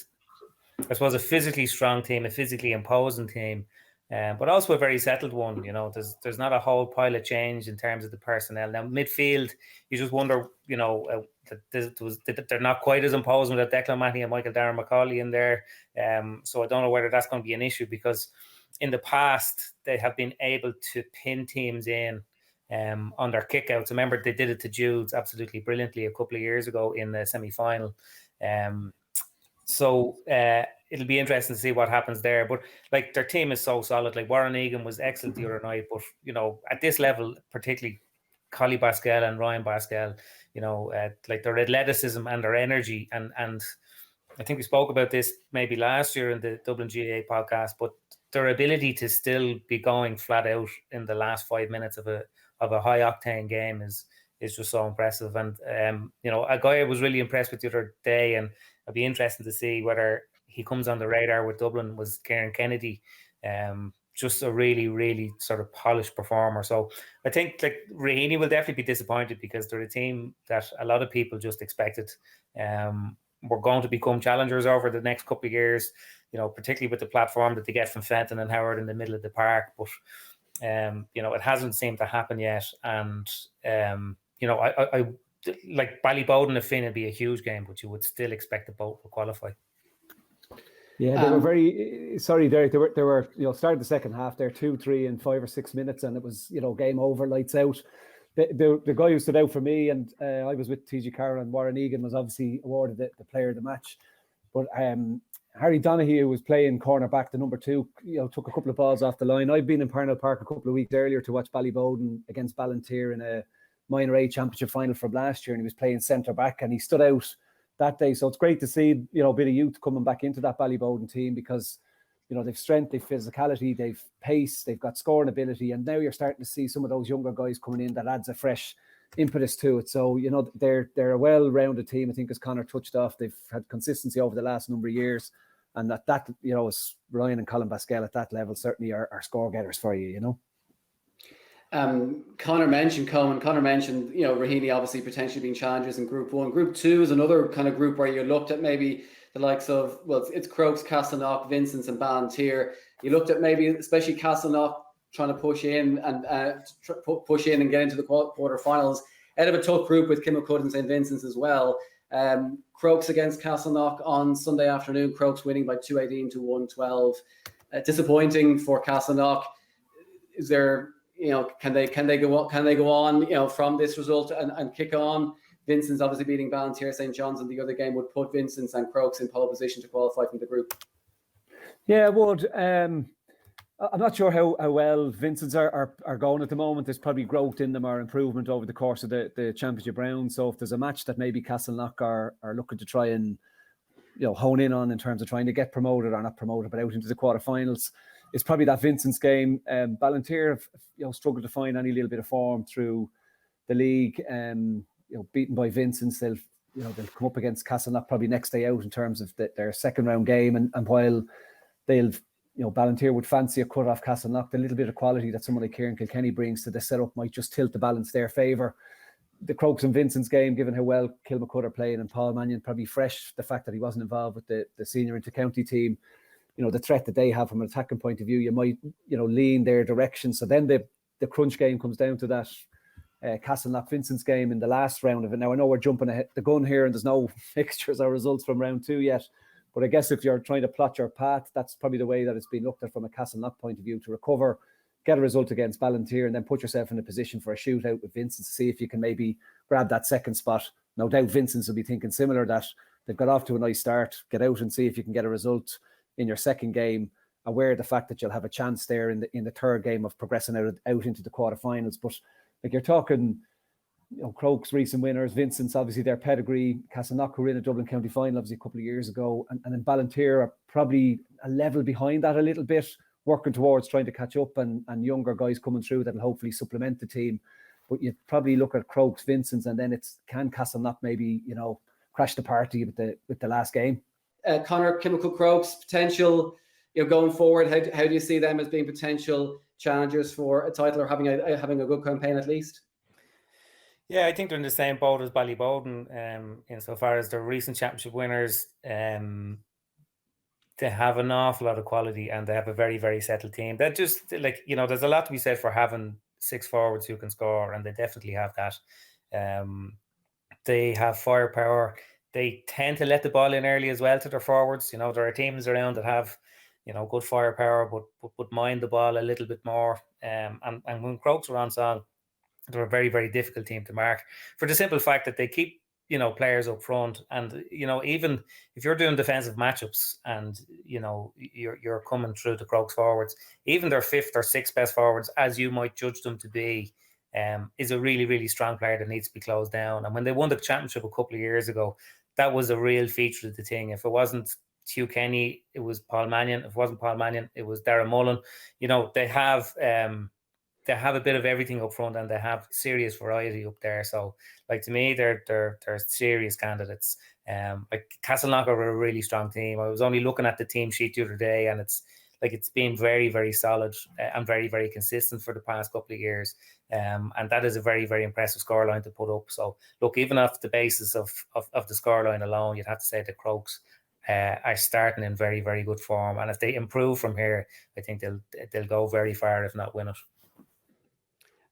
B: I suppose, a physically strong team, a physically imposing team, but also a very settled one. There's not a whole pile of change in terms of the personnel. Now, midfield, you just wonder, that they're not quite as imposing with Declan Matty and Michael Darren McCauley in there. So I don't know whether that's going to be an issue, because in the past, they have been able to pin teams in on their kickouts. Remember, they did it to Jude's absolutely brilliantly a couple of years ago in the semi-final. So it'll be interesting to see what happens there. But like, their team is so solid. Like, Warren Egan was excellent the other night. But, at this level, particularly Collie Basquel and Ryan Basquel, like their athleticism and their energy. And I think we spoke about this maybe last year in the Dublin GAA podcast, but their ability to still be going flat out in the last 5 minutes of a high octane game is just so impressive. And a guy I was really impressed with the other day, and I'd be interested to see whether he comes on the radar with Dublin, was Kieran Kennedy. Just a really, really sort of polished performer. So I think like Raheny will definitely be disappointed, because they're a team that a lot of people just expected we're going to become challengers over the next couple of years, particularly with the platform that they get from Fenton and Howard in the middle of the park. But, it hasn't seemed to happen yet. And, I like Ballyboden and Finn would be a huge game, but you would still expect the both to qualify.
D: Yeah, they were very sorry, Derek. They were started the second half there 2-3 in 5 or 6 minutes, and it was game over, lights out. The guy who stood out for me, and I was with TG Carroll, and Warren Egan was obviously awarded the player of the match. But Harry Donaghy, who was playing cornerback, the number 2, took a couple of balls off the line. I've been in Parnell Park a couple of weeks earlier to watch Ballyboden against Ballantyre in a minor A championship final from last year, and he was playing centre back, and he stood out that day. So it's great to see a bit of youth coming back into that Ballyboden team, because they've strength, they've physicality, they've pace, they've got scoring ability, and now you're starting to see some of those younger guys coming in that adds a fresh impetus to it. So, they're a well-rounded team. I think, as Conor touched off, they've had consistency over the last number of years. And that is Ryan and Colin Pascal at that level certainly are score getters for you,
A: Conor mentioned Coman. Conor mentioned, Raheny obviously potentially being challengers in Group 1. Group 2 is another kind of group where you looked at maybe the likes of, it's Crokes, Castleknock, Vincent's and Ballantyre. You looked at maybe especially Castleknock trying to push in and get into the quarterfinals. Out of a tough group with Kilmacud and St. Vincent's as well. Crokes against Castleknock on Sunday afternoon. Crokes winning by 218 to 112. Disappointing for Castleknock. Is there, can they go on, from this result and kick on? Vincent's obviously beating Ballantyre, St. John's, and the other game would put Vincent's and Crokes in pole position to qualify from the group.
D: Yeah, it would. I'm not sure how well Vincent's are going at the moment. There's probably growth in them or improvement over the course of the championship round. So if there's a match that maybe Castleknock are looking to try and hone in on in terms of trying to get promoted or not promoted, but out into the quarterfinals, it's probably that Vincent's game. Ballantyre have struggled to find any little bit of form through the league. Beaten by Vincent's, they'll come up against Castleknock probably next day out in terms of their second round game, and while they'll Ballantyre would fancy a cut off Castleknock, the little bit of quality that someone like Kieran Kilkenny brings to the setup might just tilt the balance their favour. The Crokes and Vincent's game, given how well Kilmacud are playing and Paul Mannion probably fresh, the fact that he wasn't involved with the senior inter-county team, the threat that they have from an attacking point of view, you might lean their direction. So then the crunch game comes down to that Castleknock Vincent's game in the last round of it. Now I know we're jumping ahead the gun here and there's no fixtures or results from round 2 yet. But I guess if you're trying to plot your path, that's probably the way that it's been looked at from a Castleknock point of view, to recover, get a result against Ballantyre, and then put yourself in a position for a shootout with Vincent to see if you can maybe grab that second spot. No doubt Vincent's will be thinking similar, that they've got off to a nice start, get out and see if you can get a result in your second game, aware of the fact that you'll have a chance there in the third game of progressing out into the quarterfinals. But like you're talking, Crokes recent winners, Vincent's obviously their pedigree, Castleknock who were in a Dublin County final obviously a couple of years ago, and then Ballantyre are probably a level behind that a little bit, working towards trying to catch up, and younger guys coming through that'll hopefully supplement the team. But you'd probably look at Crokes, Vincent's, and then can Castleknock maybe crash the party with the last game.
A: Conor, Kilmacud Crokes potential, going forward, how do you see them as being potential challengers for a title, or having a good campaign at least?
B: Yeah, I think they're in the same boat as Ballybowden, insofar as the recent championship winners. They have an awful lot of quality and they have a very, very settled team. That just there's a lot to be said for having 6 forwards who can score, and they definitely have that. They have firepower. They tend to let the ball in early as well to their forwards. There are teams around that have, good firepower, but mind the ball a little bit more. And when Crokes are on song, they're a very, very difficult team to mark, for the simple fact that they keep, players up front. And, even if you're doing defensive matchups and, you're coming through the Crokes forwards, even their 5th or 6th best forwards, as you might judge them to be, is a really, really strong player that needs to be closed down. And when they won the championship a couple of years ago, that was a real feature of the thing. If it wasn't Hugh Kenny, it was Paul Mannion. If it wasn't Paul Mannion, it was Darren Mullen. They have a bit of everything up front, and they have serious variety up there. So, to me, they're serious candidates. Castleknock are a really strong team. I was only looking at the team sheet the other day, and it's been very, very solid and very, very consistent for the past couple of years. And that is a very, very impressive scoreline to put up. So, look, even off the basis of the scoreline alone, you'd have to say the Crokes are starting in very, very good form. And if they improve from here, I think they'll go very far, if not win it.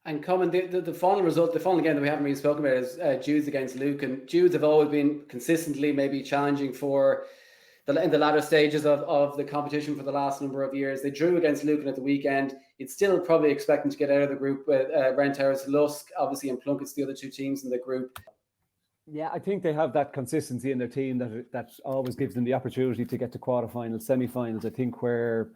A: And Coman, the final result, the final game that we haven't really spoken about is Judes against Luke. And Judes have always been consistently maybe challenging in the latter stages of the competition for the last number of years. They drew against Lucan at the weekend. It's still probably expecting to get out of the group with Renter's, Lusk, obviously, and Plunkett's the other 2 teams in the group.
D: Yeah, I think they have that consistency in their team that always gives them the opportunity to get to quarterfinals, semi-finals. I think where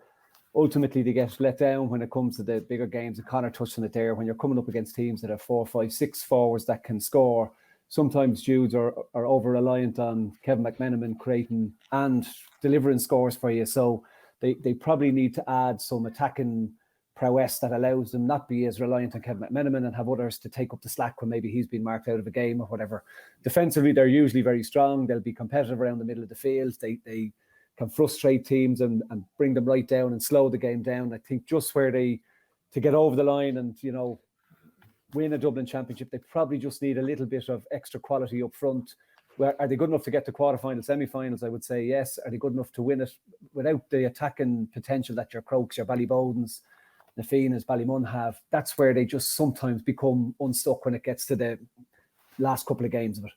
D: ultimately they get let down when it comes to the bigger games, and Conor touched on it there, when you're coming up against teams that have 4, 5, 6 forwards that can score, sometimes Judes are over-reliant on Kevin McMenamin creating and delivering scores for you. So they probably need to add some attacking prowess that allows them not be as reliant on Kevin McMenamin and have others to take up the slack when maybe he's been marked out of a game or whatever. Defensively, they're usually very strong. They'll be competitive around the middle of the field. They can frustrate teams and bring them right down and slow the game down. I think just where to get over the line and, win a Dublin Championship, they probably just need a little bit of extra quality up front. Are they good enough to get to quarterfinals, semi-finals? I would say yes. Are they good enough to win it without the attacking potential that your Crokes, your Ballybowdens, the Fiannas, Ballymun have? That's where they just sometimes become unstuck when it gets to the last couple of games of it.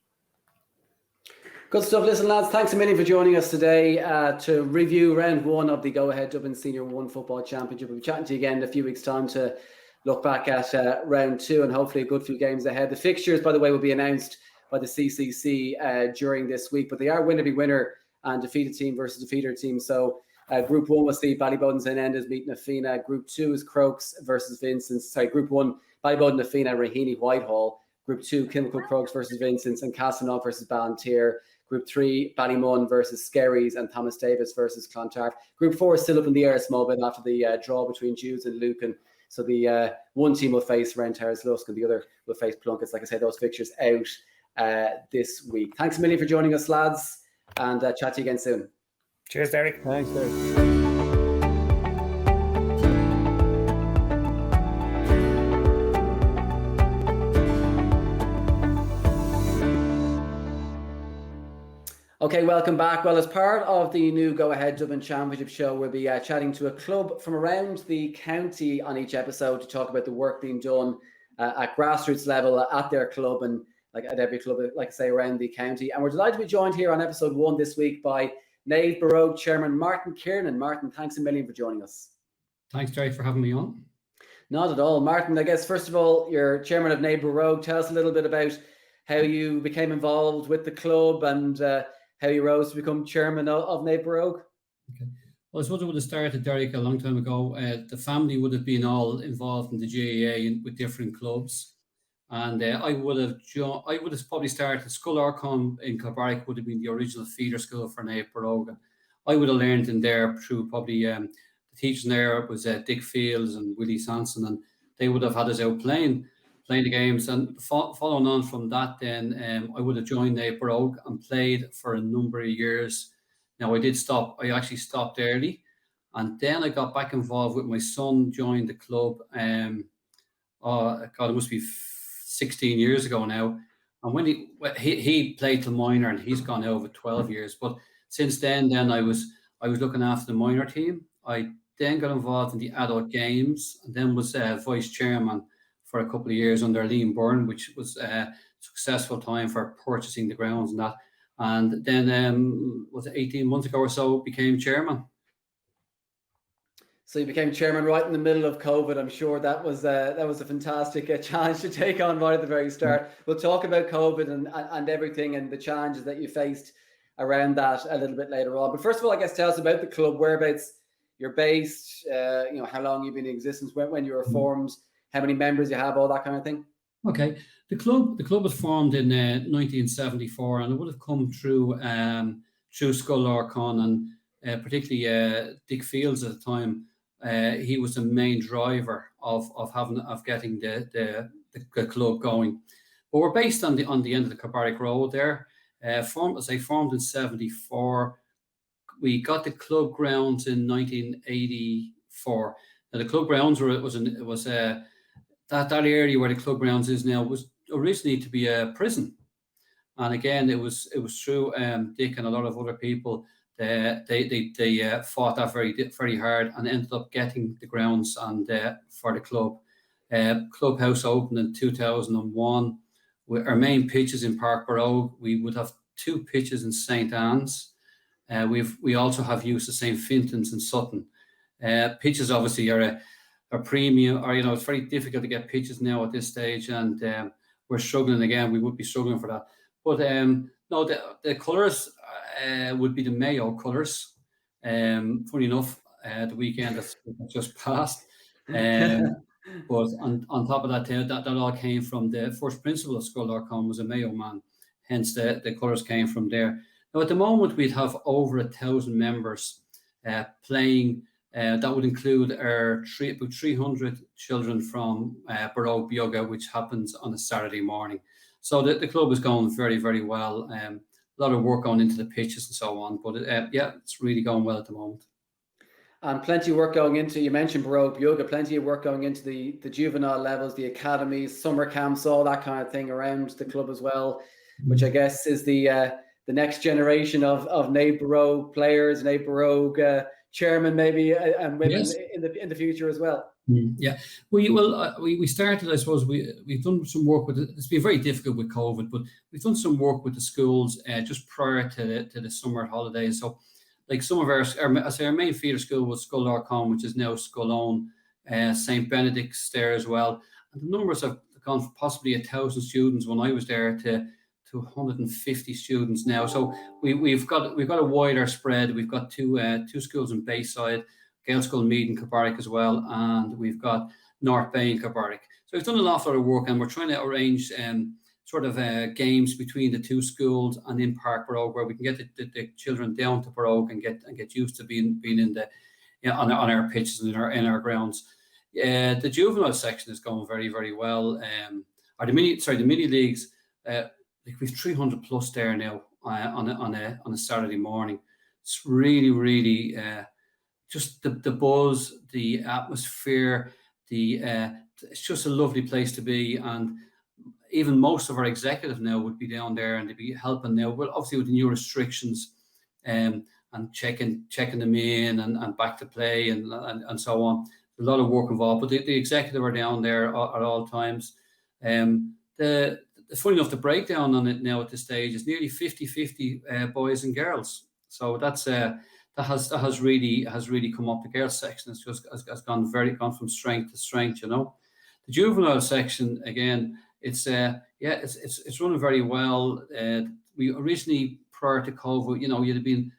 A: Good stuff. Listen, lads, thanks a million for joining us today to review round 1 of the Go Ahead Dublin Senior 1 Football Championship. We'll be chatting to you again in a few weeks' time to look back at round 2 and hopefully a good few games ahead. The fixtures, by the way, will be announced by the CCC during this week, but they are winner be winner and defeated team versus defeated team. So Group 1 will see Ballybowden and Enders meeting Afina. Group 2 is Crokes versus Vincent's. Sorry, Group 1, Ballybowden, Afina, Raheny, Whitehall. Group 2, Kilmacud Crokes versus Vincent's and Castleknock versus Ballantyre. Group 3, Ballymun versus Skerries and Thomas Davis versus Clontarf. Group 4 is still up in the air a small bit after the draw between Jews and Lucan. So the one team will face Renter's Lusk and the other will face Plunkett's. Like I said, those fixtures out this week. Thanks a million for joining us, lads, and chat to you again soon.
B: Cheers, Derek.
D: Thanks, Derek.
A: Okay, welcome back. Well, as part of the new Go Ahead Dublin Championship show, we'll be chatting to a club from around the county on each episode to talk about the work being done at grassroots level at their club and like at every club, like I say, around the county. And we're delighted to be joined here on episode 1 this week by Naomh Barróg chairman Martin Kiernan. Martin, thanks a million for joining us.
E: Thanks, Jerry, for having me on.
A: Not at all. Martin, I guess, first of all, you're chairman of Naomh Barróg. Tell us a little bit about how you became involved with the club and how you rose to become chairman of Naomh Barróg.
E: Okay. Well, I suppose it would have started, Derek, a long time ago. The family would have been all involved in the GAA with different clubs. And I would have probably started Scoil Orcon in Kilbarrack would have been the original feeder school for Naomh Barróg. I would have learned in there through probably the teachers there was Dick Fields and Willie Sanson, and they would have had us out playing the games. And following on from that, then I would have joined Naomh Barróg and played for a number of years. Now I did stop. I actually stopped early, and then I got back involved with my son. Joined the club. God, it must be 16 years ago now. And when he played till minor, and he's gone over 12 years. But since then I was looking after the minor team. I then got involved in the adult games, and then was vice chairman for a couple of years under Liam Byrne, which was a successful time for purchasing the grounds and that. And then, was it 18 months ago or so, became chairman.
A: So you became chairman right in the middle of COVID. I'm sure that was a fantastic challenge to take on right at the very start. We'll talk about COVID and everything and the challenges that you faced around that a little bit later on. But first of all, I guess tell us about the club, whereabouts you're based, how long you've been in existence, when you were formed, how many members you have, all that kind of thing.
E: Okay, the club was formed in 1974, and it would have come through Scoil Orcon and particularly Dick Fields at the time. He was the main driver of getting the club going. But we're based on the end of the Kilbarrack Road there. Formed in 74. We got the club grounds in 1984. Now the club grounds was that area where the club grounds is now was originally to be a prison, and again it was through Dick and a lot of other people. They fought that very very hard and ended up getting the grounds and for the club. Clubhouse opened in 2001. Our main pitches in Park Barrow. We would have 2 pitches in St. Anne's. We also have use of St. Fintan's and Sutton. Pitches obviously are a premium, or it's very difficult to get pitches now at this stage, and we're struggling again. We would be struggling for that. But no, the colours would be the Mayo colours. Funny enough, the weekend that's just passed. But on top of that, that all came from the first principal of Scoil Orcon was a Mayo man. Hence the colours came from there. Now at the moment we'd have over 1,000 members playing That would include about 300 children from Barróg Bioga, which happens on a Saturday morning. So the club is going very, very well. A lot of work going into the pitches and so on. But it's really going well at the moment.
A: And plenty of work going into, you mentioned Barróg Bioga, plenty of work going into the juvenile levels, the academies, summer camps, all that kind of thing around the club as well, which I guess is the next generation of Naomh Barróg players, Naomh Barróg chairman maybe, and women in the future as well.
E: Yeah, we started. I suppose we've done some work with it. It's been very difficult with COVID, but we've done some work with the schools just prior to the summer holidays. So, like some of our main feeder school was Scoil which is now Scoilone, St. Benedict's there as well, and the numbers have gone from possibly 1,000 students when I was there to 150 students now. So we've got a wider spread. We've got two schools in Bayside, Gael School Mead in Cabarrick as well, and we've got North Bay in Cabarrick. So we've done an awful lot of work, and we're trying to arrange games between the two schools and in Park Barróg, where we can get the children down to Barróg and get used to being in the on our pitches and in our grounds. The juvenile section is going very, very well. The mini leagues. We've 300 plus there now on a Saturday morning. It's really, really just the buzz, the atmosphere, it's just a lovely place to be. And even most of our executive now would be down there and they'd be helping now. Well, obviously with the new restrictions and checking them in and back to play and so on. A lot of work involved, but the executive are down there at all times. Funny enough, the breakdown on it now at this stage is nearly 50-50 boys and girls. So that has really come up. The girls section has gone from strength to strength. The juvenile section again, it's running very well. We originally prior to COVID,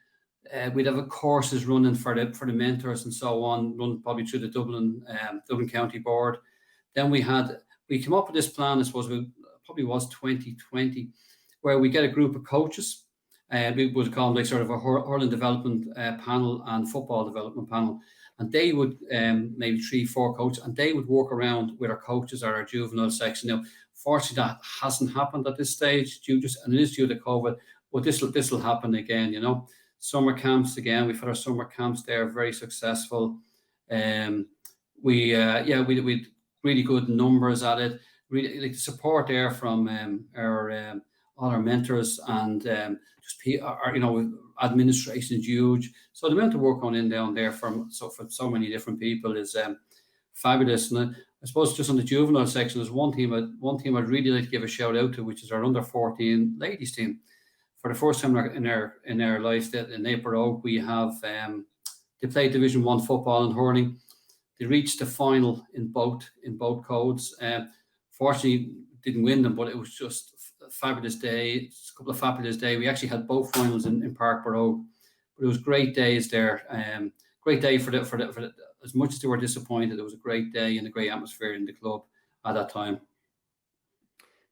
E: we'd have courses running for the mentors and so on, run probably through the Dublin County Board. Then we came up with this plan. I suppose probably was 2020, where we get a group of coaches. We would call them like sort of a hurling development panel and football development panel. And they would, maybe 3-4 coaches, and they would work around with our coaches or our juvenile section. Now, fortunately, that hasn't happened at this stage, and it is due to COVID, but this will happen again, Summer camps again. We've had our summer camps there, very successful. We really good numbers at it. Really, like the support there from all our mentors and administration is huge. So the amount of work going in down there for so many different people is fabulous. And I suppose just on the juvenile section, there's one team I'd really like to give a shout out to, which is our under 14 ladies team. For the first time in their lives, that in Naomh Barróg, we have they play Division 1 football and hurling. They reached the final in both codes. Fortunately, didn't win them, but it was just a fabulous day. It's a couple of fabulous days. We actually had both finals in Park Barróg, but it was great days there. Great day for the as much as they were disappointed, it was a great day and a great atmosphere in the club at that time.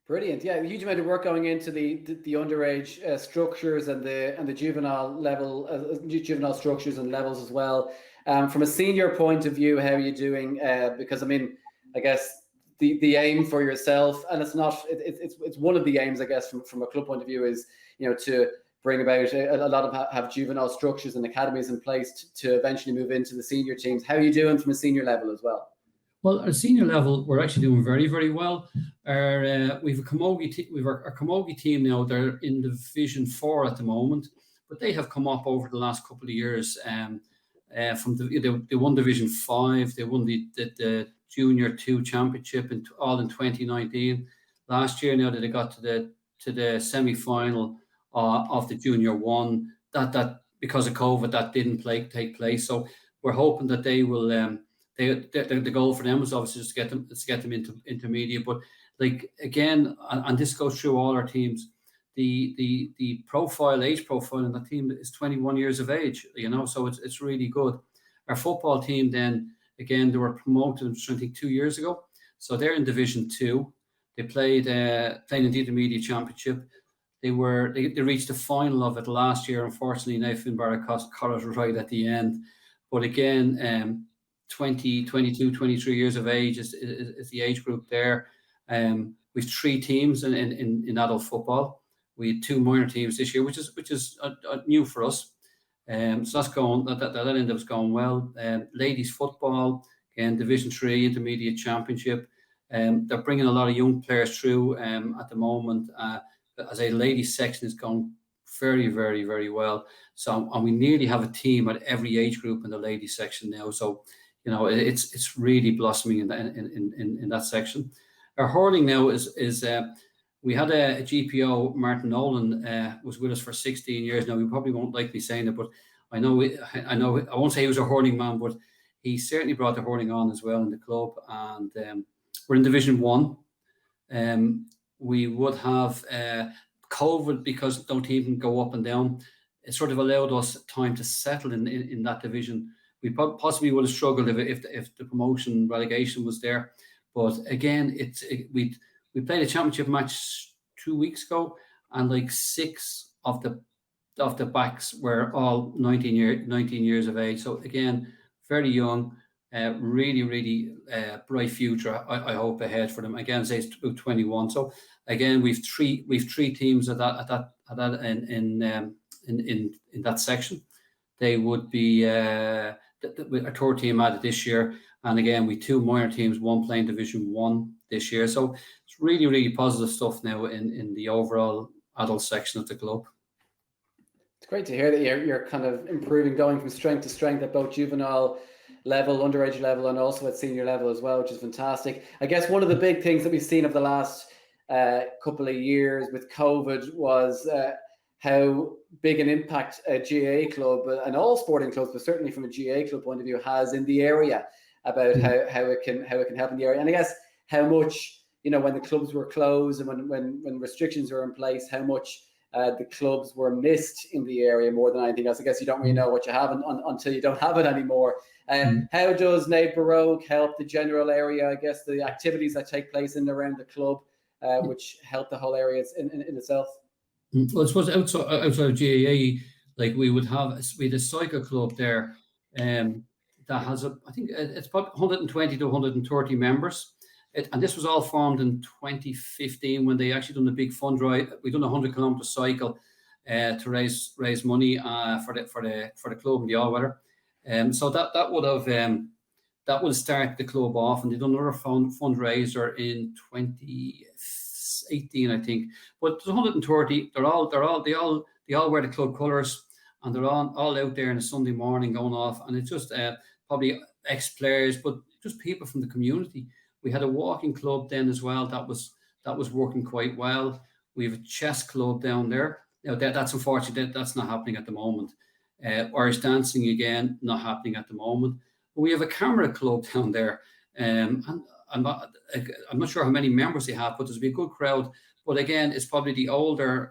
A: Brilliant, yeah, a huge amount of work going into the underage structures and the juvenile level, juvenile structures and levels as well. From a senior point of view, how are you doing? Because I guess the aim for yourself, and it's one of the aims, I guess, from a club point of view, is to bring about a lot of have juvenile structures and academies in place to eventually move into the senior teams. How are you doing from a senior level as well?
E: Well, at senior level, we're actually doing very, very well. We've a Camogie our Camogie team now. They're in Division 4 at the moment, but they have come up over the last couple of years. From they won Division 5. They won the Junior 2 Championship in 2019. Last year, now that they got to the semi-final of the Junior 1, that because of COVID that didn't take place. So we're hoping that they will. The goal for them was obviously just to get them into intermediate. But like again, and this goes through all our teams. The age profile in the team is 21 years of age. So it's really good. Our football team then again, they were promoted I think 2 years ago. So they're in Division 2. They playing in the intermediate championship. They reached the final of it last year. Unfortunately, Naomh Barróg caught it right at the end. But again, 20, 22, 23 years of age is the age group there. We've 3 teams in adult football. We had 2 minor teams this year, which is new for us. So that's going. That ended up going well. Ladies football, again, Division 3 Intermediate Championship. They're bringing a lot of young players through at the moment. As a ladies section is going very, very, very well. So, and we nearly have a team at every age group in the ladies section now. So, you know, it's really blossoming in that section. Our hurling now is we had a GPO, Martin Nolan, was with us for 16 years now. You probably won't like me saying it, but I know I won't say he was a hurling man, but he certainly brought the hurling on as well in the club. And we're in Division 1. We would have COVID, because no team can go up and down. It sort of allowed us time to settle in that division. We possibly would have struggled if the promotion relegation was there. But again, we played a championship match 2 weeks ago, and like 6 of the backs were all 19 years of age. So again, very young, really bright future. I hope ahead for them. Again, say it's about 21. So again, we've three teams at that in that section. They would be a 3rd team added this year. And again, we 2 minor teams, 1 playing Division 1 this year. So it's really positive stuff now in the overall adult section of the club.
A: It's great to hear that you're kind of improving, going from strength to strength at both juvenile level, underage level, and also at senior level as well, which is fantastic. I guess one of the big things that we've seen of the last couple of years with COVID was how big an impact a GAA club and all sporting clubs, but certainly from a GAA club point of view, has in the area, about how it can help in the area. And I guess how much, you know, when the clubs were closed and when restrictions were in place, how much the clubs were missed in the area more than anything else. I guess you don't really know what you have until you don't have it anymore. How does Naomh Barróg help the general area? I guess the activities that take place in and around the club, which help the whole area in itself.
E: Well, I suppose outside of GAA, like we had a cycle club there that has I think it's about 120 to 130 members. And this was all formed in 2015 when they actually done the big fund drive. We done a 100-kilometer cycle to raise money for the club in the all weather. So that would have started the club off, and they done another fundraiser in 2018, I think. But there's 130. They all wear the club colours, and they're all out there on a Sunday morning going off. And it's just probably ex-players, but just people from the community. We had a walking club then as well that was working quite well. We have a chess club down there. Now that's unfortunate. That's not happening at the moment. Irish dancing again, not happening at the moment. But we have a camera club down there, and I'm not sure how many members they have, but there's be a good crowd. But again, it's probably the older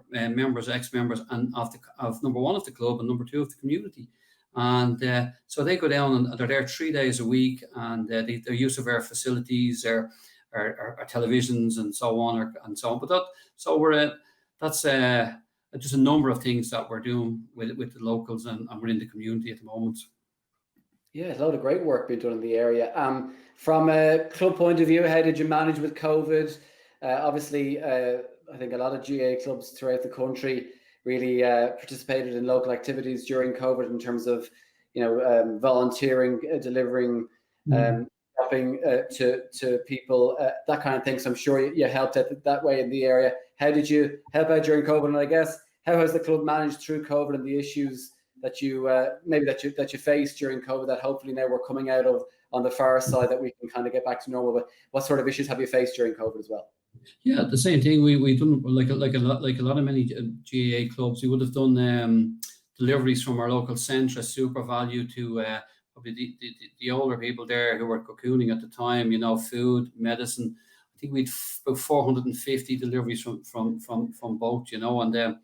E: members, ex-members, and of number 1 of the club and number 2 of the community. And so they go down and they're there 3 days a week, and their use of our facilities, our televisions, and so on, and so on. But that's just a number of things that we're doing with the locals, and we're in the community at the moment.
A: Yeah, a lot of great work being done in the area. From a club point of view, how did you manage with COVID? Obviously, I think a lot of GAA clubs throughout the country really participated in local activities during COVID in terms of, you know, volunteering, delivering, helping to people, that kind of thing. So I'm sure you helped out that way in the area. How did you help out during COVID? And I guess, how has the club managed through COVID and the issues that you that you faced during COVID that hopefully now we're coming out of on the far side, that we can kind of get back to normal? But what sort of issues have you faced during COVID as well?
E: Yeah, the same thing. We've done like a lot of many GAA clubs. We would have done deliveries from our local centre, Super Value, to probably the older people there who were cocooning at the time. You know, food, medicine. I think we'd about 450 deliveries from both. You know, and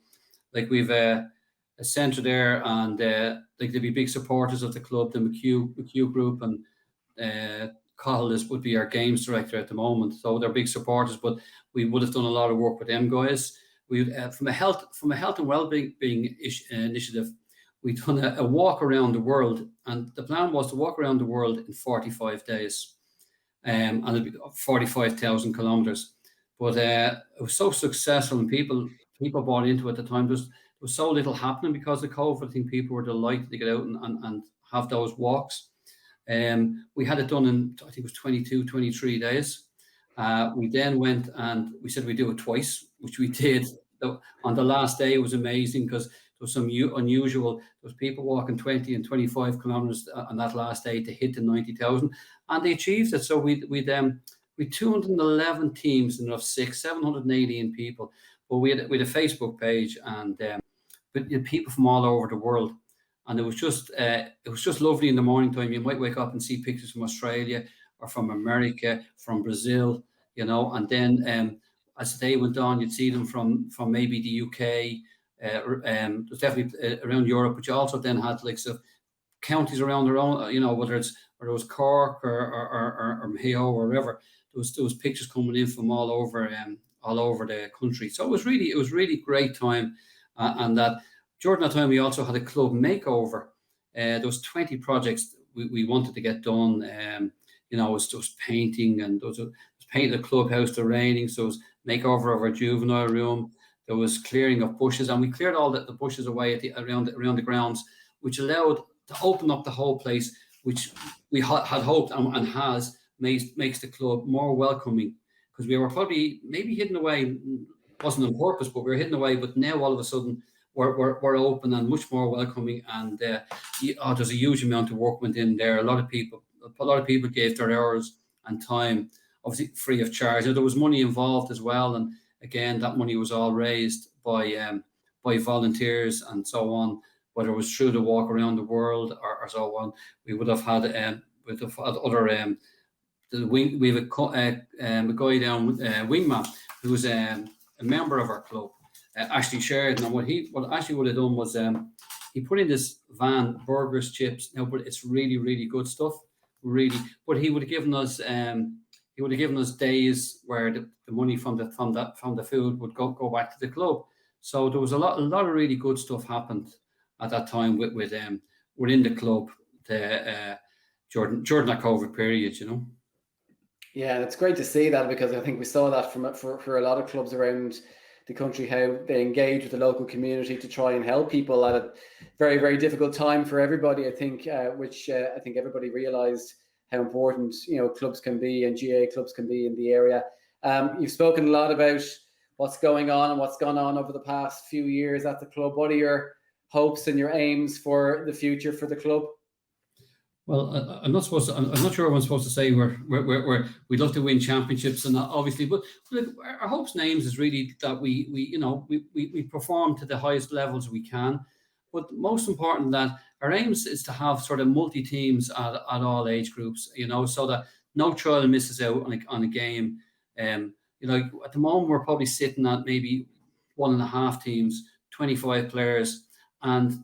E: like we've a centre there, and like there'd be big supporters of the club, the McKeon group, and Cahill would be our games director at the moment, so they're big supporters. But we would have done a lot of work with them guys. We from a health and well-being initiative, we'd done a walk around the world, and the plan was to walk around the world in 45 days, and it'd be 45,000 kilometers. But it was so successful, and people bought into it at the time. There was so little happening because of COVID. I think people were delighted to get out and have those walks. We had it done in, I think it was 22, 23 days. We then went and we said we'd do it twice, which we did. On the last day, it was amazing because there was some unusual. There was people walking 20 and 25 kilometers on that last day to hit the 90,000, and they achieved it. So we 211 teams and of 718 people. But we had a Facebook page, and but people from all over the world, and it was just lovely in the morning time. You might wake up and see pictures from Australia or from America, from Brazil, you know, and then as the day went on, you'd see them from maybe the UK. There's definitely around Europe, but you also then had like some counties around their own, you know, whether it was Cork or Mayo or wherever. There was pictures coming in from all over the country. So it was really great time, and that during that time we also had a club makeover. There was 20 projects we wanted to get done. You know, it was painting, and there was painting the clubhouse, the raining. So it was makeover of our juvenile room. There was clearing of bushes, and we cleared all the bushes away around the grounds, which allowed to open up the whole place, which we had hoped and has makes the club more welcoming, because we were probably maybe hidden away, wasn't on purpose, but we were hidden away. But now all of a sudden we're open and much more welcoming, and there's a huge amount of work went in there. A lot of people gave their hours and time, obviously free of charge. There was money involved as well, and again, that money was all raised by volunteers and so on. Whether it was through the walk around the world or so on, we would have had other. We have a guy down, Wingman, who was a member of our club, Ashley Sheridan. And what Ashley would have done was he put in this van, burgers, chips. Now, but it's really, really good stuff. Really, but he would have given us days where the money from the food would go back to the club. So there was a lot of really good stuff happened at that time within the club during that COVID period, you know.
A: Yeah, and it's great to see that, because I think we saw that for a lot of clubs around the country, how they engage with the local community to try and help people at a very, very difficult time for everybody. I think, which I think everybody realised how important, you know, clubs can be and GAA clubs can be in the area. You've spoken a lot about what's going on and what's gone on over the past few years at the club. What are your hopes and your aims for the future for the club?
E: Well, I'm not sure what I'm supposed to say. We'd love to win championships, and obviously, but our hopes and aims is really that we perform to the highest levels we can. But most important, that our aims is to have sort of multi teams at all age groups, you know, so that no child misses out on a game. You know, at the moment we're probably sitting at maybe 1.5 teams, 25 players, and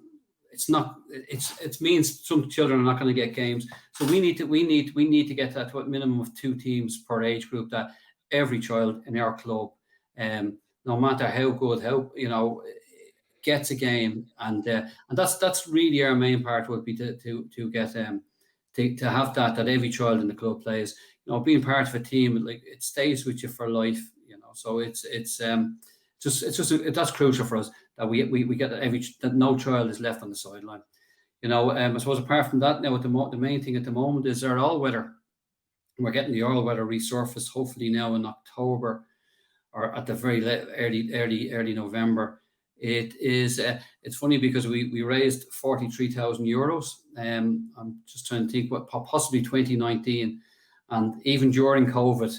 E: it means some children are not going to get games. So we need to get that to a minimum of 2 teams per age group, that every child in our club, no matter how good, gets a game, and that's really our main part would be to get to have that every child in the club plays. You know, being part of a team, like, it stays with you for life. You know, so it's that's crucial for us, that we get that no child is left on the sideline. You know, I suppose apart from that, now the main thing at the moment is our all-weather. We're getting the all-weather resurfaced hopefully now in October, or at the very early November. It's funny because we raised 43,000 euros. I'm just trying to think what possibly 2019, and even during COVID,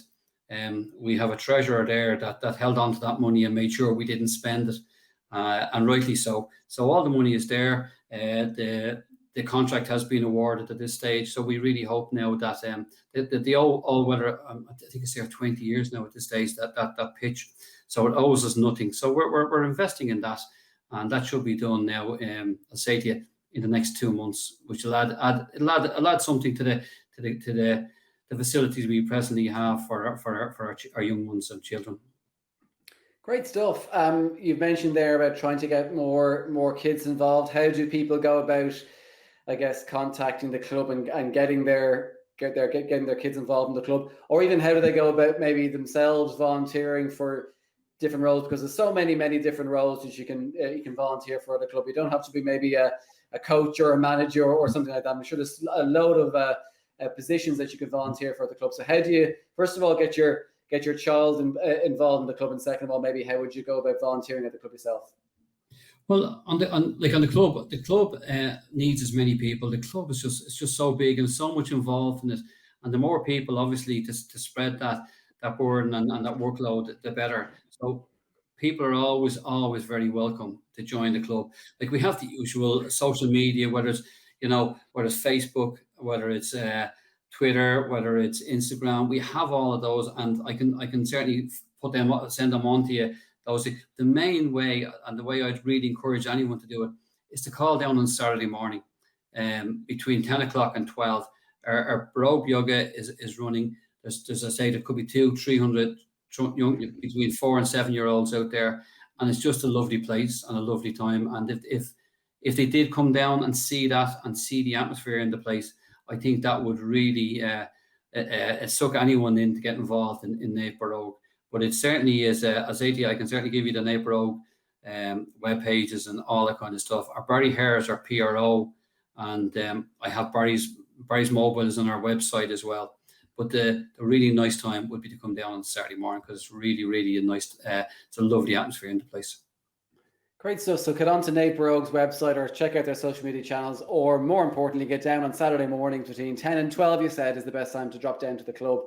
E: we have a treasurer there that held on to that money and made sure we didn't spend it, and rightly so. So all the money is there. The contract has been awarded at this stage. So we really hope now that the all-weather, I think it's there 20 years now at this stage, that pitch. So it owes us nothing. So we're investing in that, and that should be done now. I'll say to you, in the next 2 months, which will add something to the facilities we presently have for our young ones and children.
A: Great stuff. You've mentioned there about trying to get more kids involved. How do people go about, I guess, contacting the club and getting their kids involved in the club? Or even how do they go about maybe themselves volunteering for different roles? Because there's so many different roles that you can volunteer for at a club. You don't have to be maybe a coach or a manager or something like that. I'm sure there's a load of positions that you can volunteer for at the club. So how do you, first of all, get your child involved in the club, and second of all, maybe how would you go about volunteering at the club yourself?
E: Well, on the club needs as many people. The club is just so big and so much involved in it, and the more people, obviously, to spread that burden and that workload, the better. So people are always very welcome to join the club. Like, we have the usual social media, whether it's Facebook, whether it's Twitter, whether it's Instagram. We have all of those, and I can certainly send them on to you. The main way, and the way I'd really encourage anyone to do it, is to call down on Saturday morning between 10 o'clock and 12. Our Barróg yoga is running. There's I say, there could be 200-300 young between 4 and 7 year olds out there, and it's just a lovely place and a lovely time. And if they did come down and see that and see the atmosphere in the place, I think that would really suck anyone in to get involved in Naomh Barróg. But it certainly is, as AT, I can certainly give you the Naomh Barróg web pages and all that kind of stuff. Our Barry Hares, our PRO, and I have Barry's mobile is on our website as well. But the really nice time would be to come down on Saturday morning, because it's really a nice, it's a lovely atmosphere in the place.
A: Great stuff. So get on to Naomh Barróg's website or check out their social media channels, or more importantly, get down on Saturday mornings between 10 and 12, you said, is the best time to drop down to the club.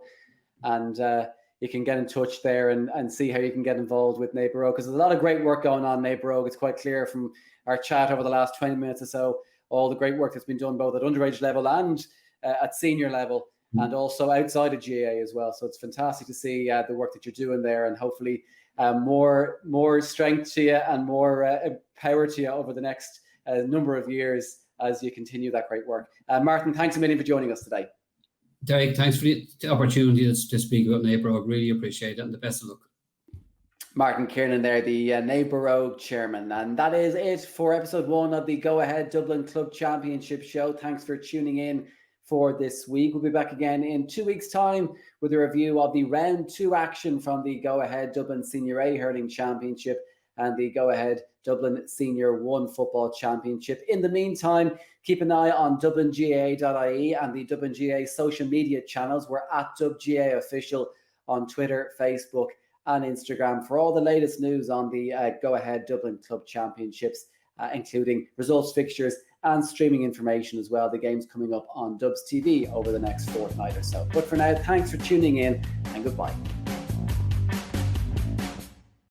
A: And you can get in touch there and see how you can get involved with Naomh Barróg, because there's a lot of great work going on in Naomh Barróg. It's quite clear from our chat over the last 20 minutes or so, all the great work that's been done both at underage level and at senior level, and also outside of GAA as well. So it's fantastic to see the work that you're doing there, and hopefully more strength to you and more power to you over the next number of years as you continue that great work. Martin, thanks a million for joining us today.
E: Derek, thanks for the opportunity to speak about Naomh Barróg. Really appreciate it, and the best of luck.
A: Martin Kiernan there, the Naomh Barróg chairman. And that is it for episode 1 of the Go Ahead Dublin Club Championship show. Thanks for tuning in for this week. We'll be back again in 2 weeks' time with a review of the round 2 action from the Go Ahead Dublin Senior A Hurling Championship and the Go Ahead Dublin Senior 1 Football Championship. In the meantime, keep an eye on dublingaa.ie and the Dublin GAA social media channels. We're at DubGAA Official on Twitter, Facebook and Instagram for all the latest news on the Go Ahead Dublin Club Championships, including results, fixtures and streaming information as well. The game's coming up on Dubs TV over the next fortnight or so. But for now, thanks for tuning in and goodbye.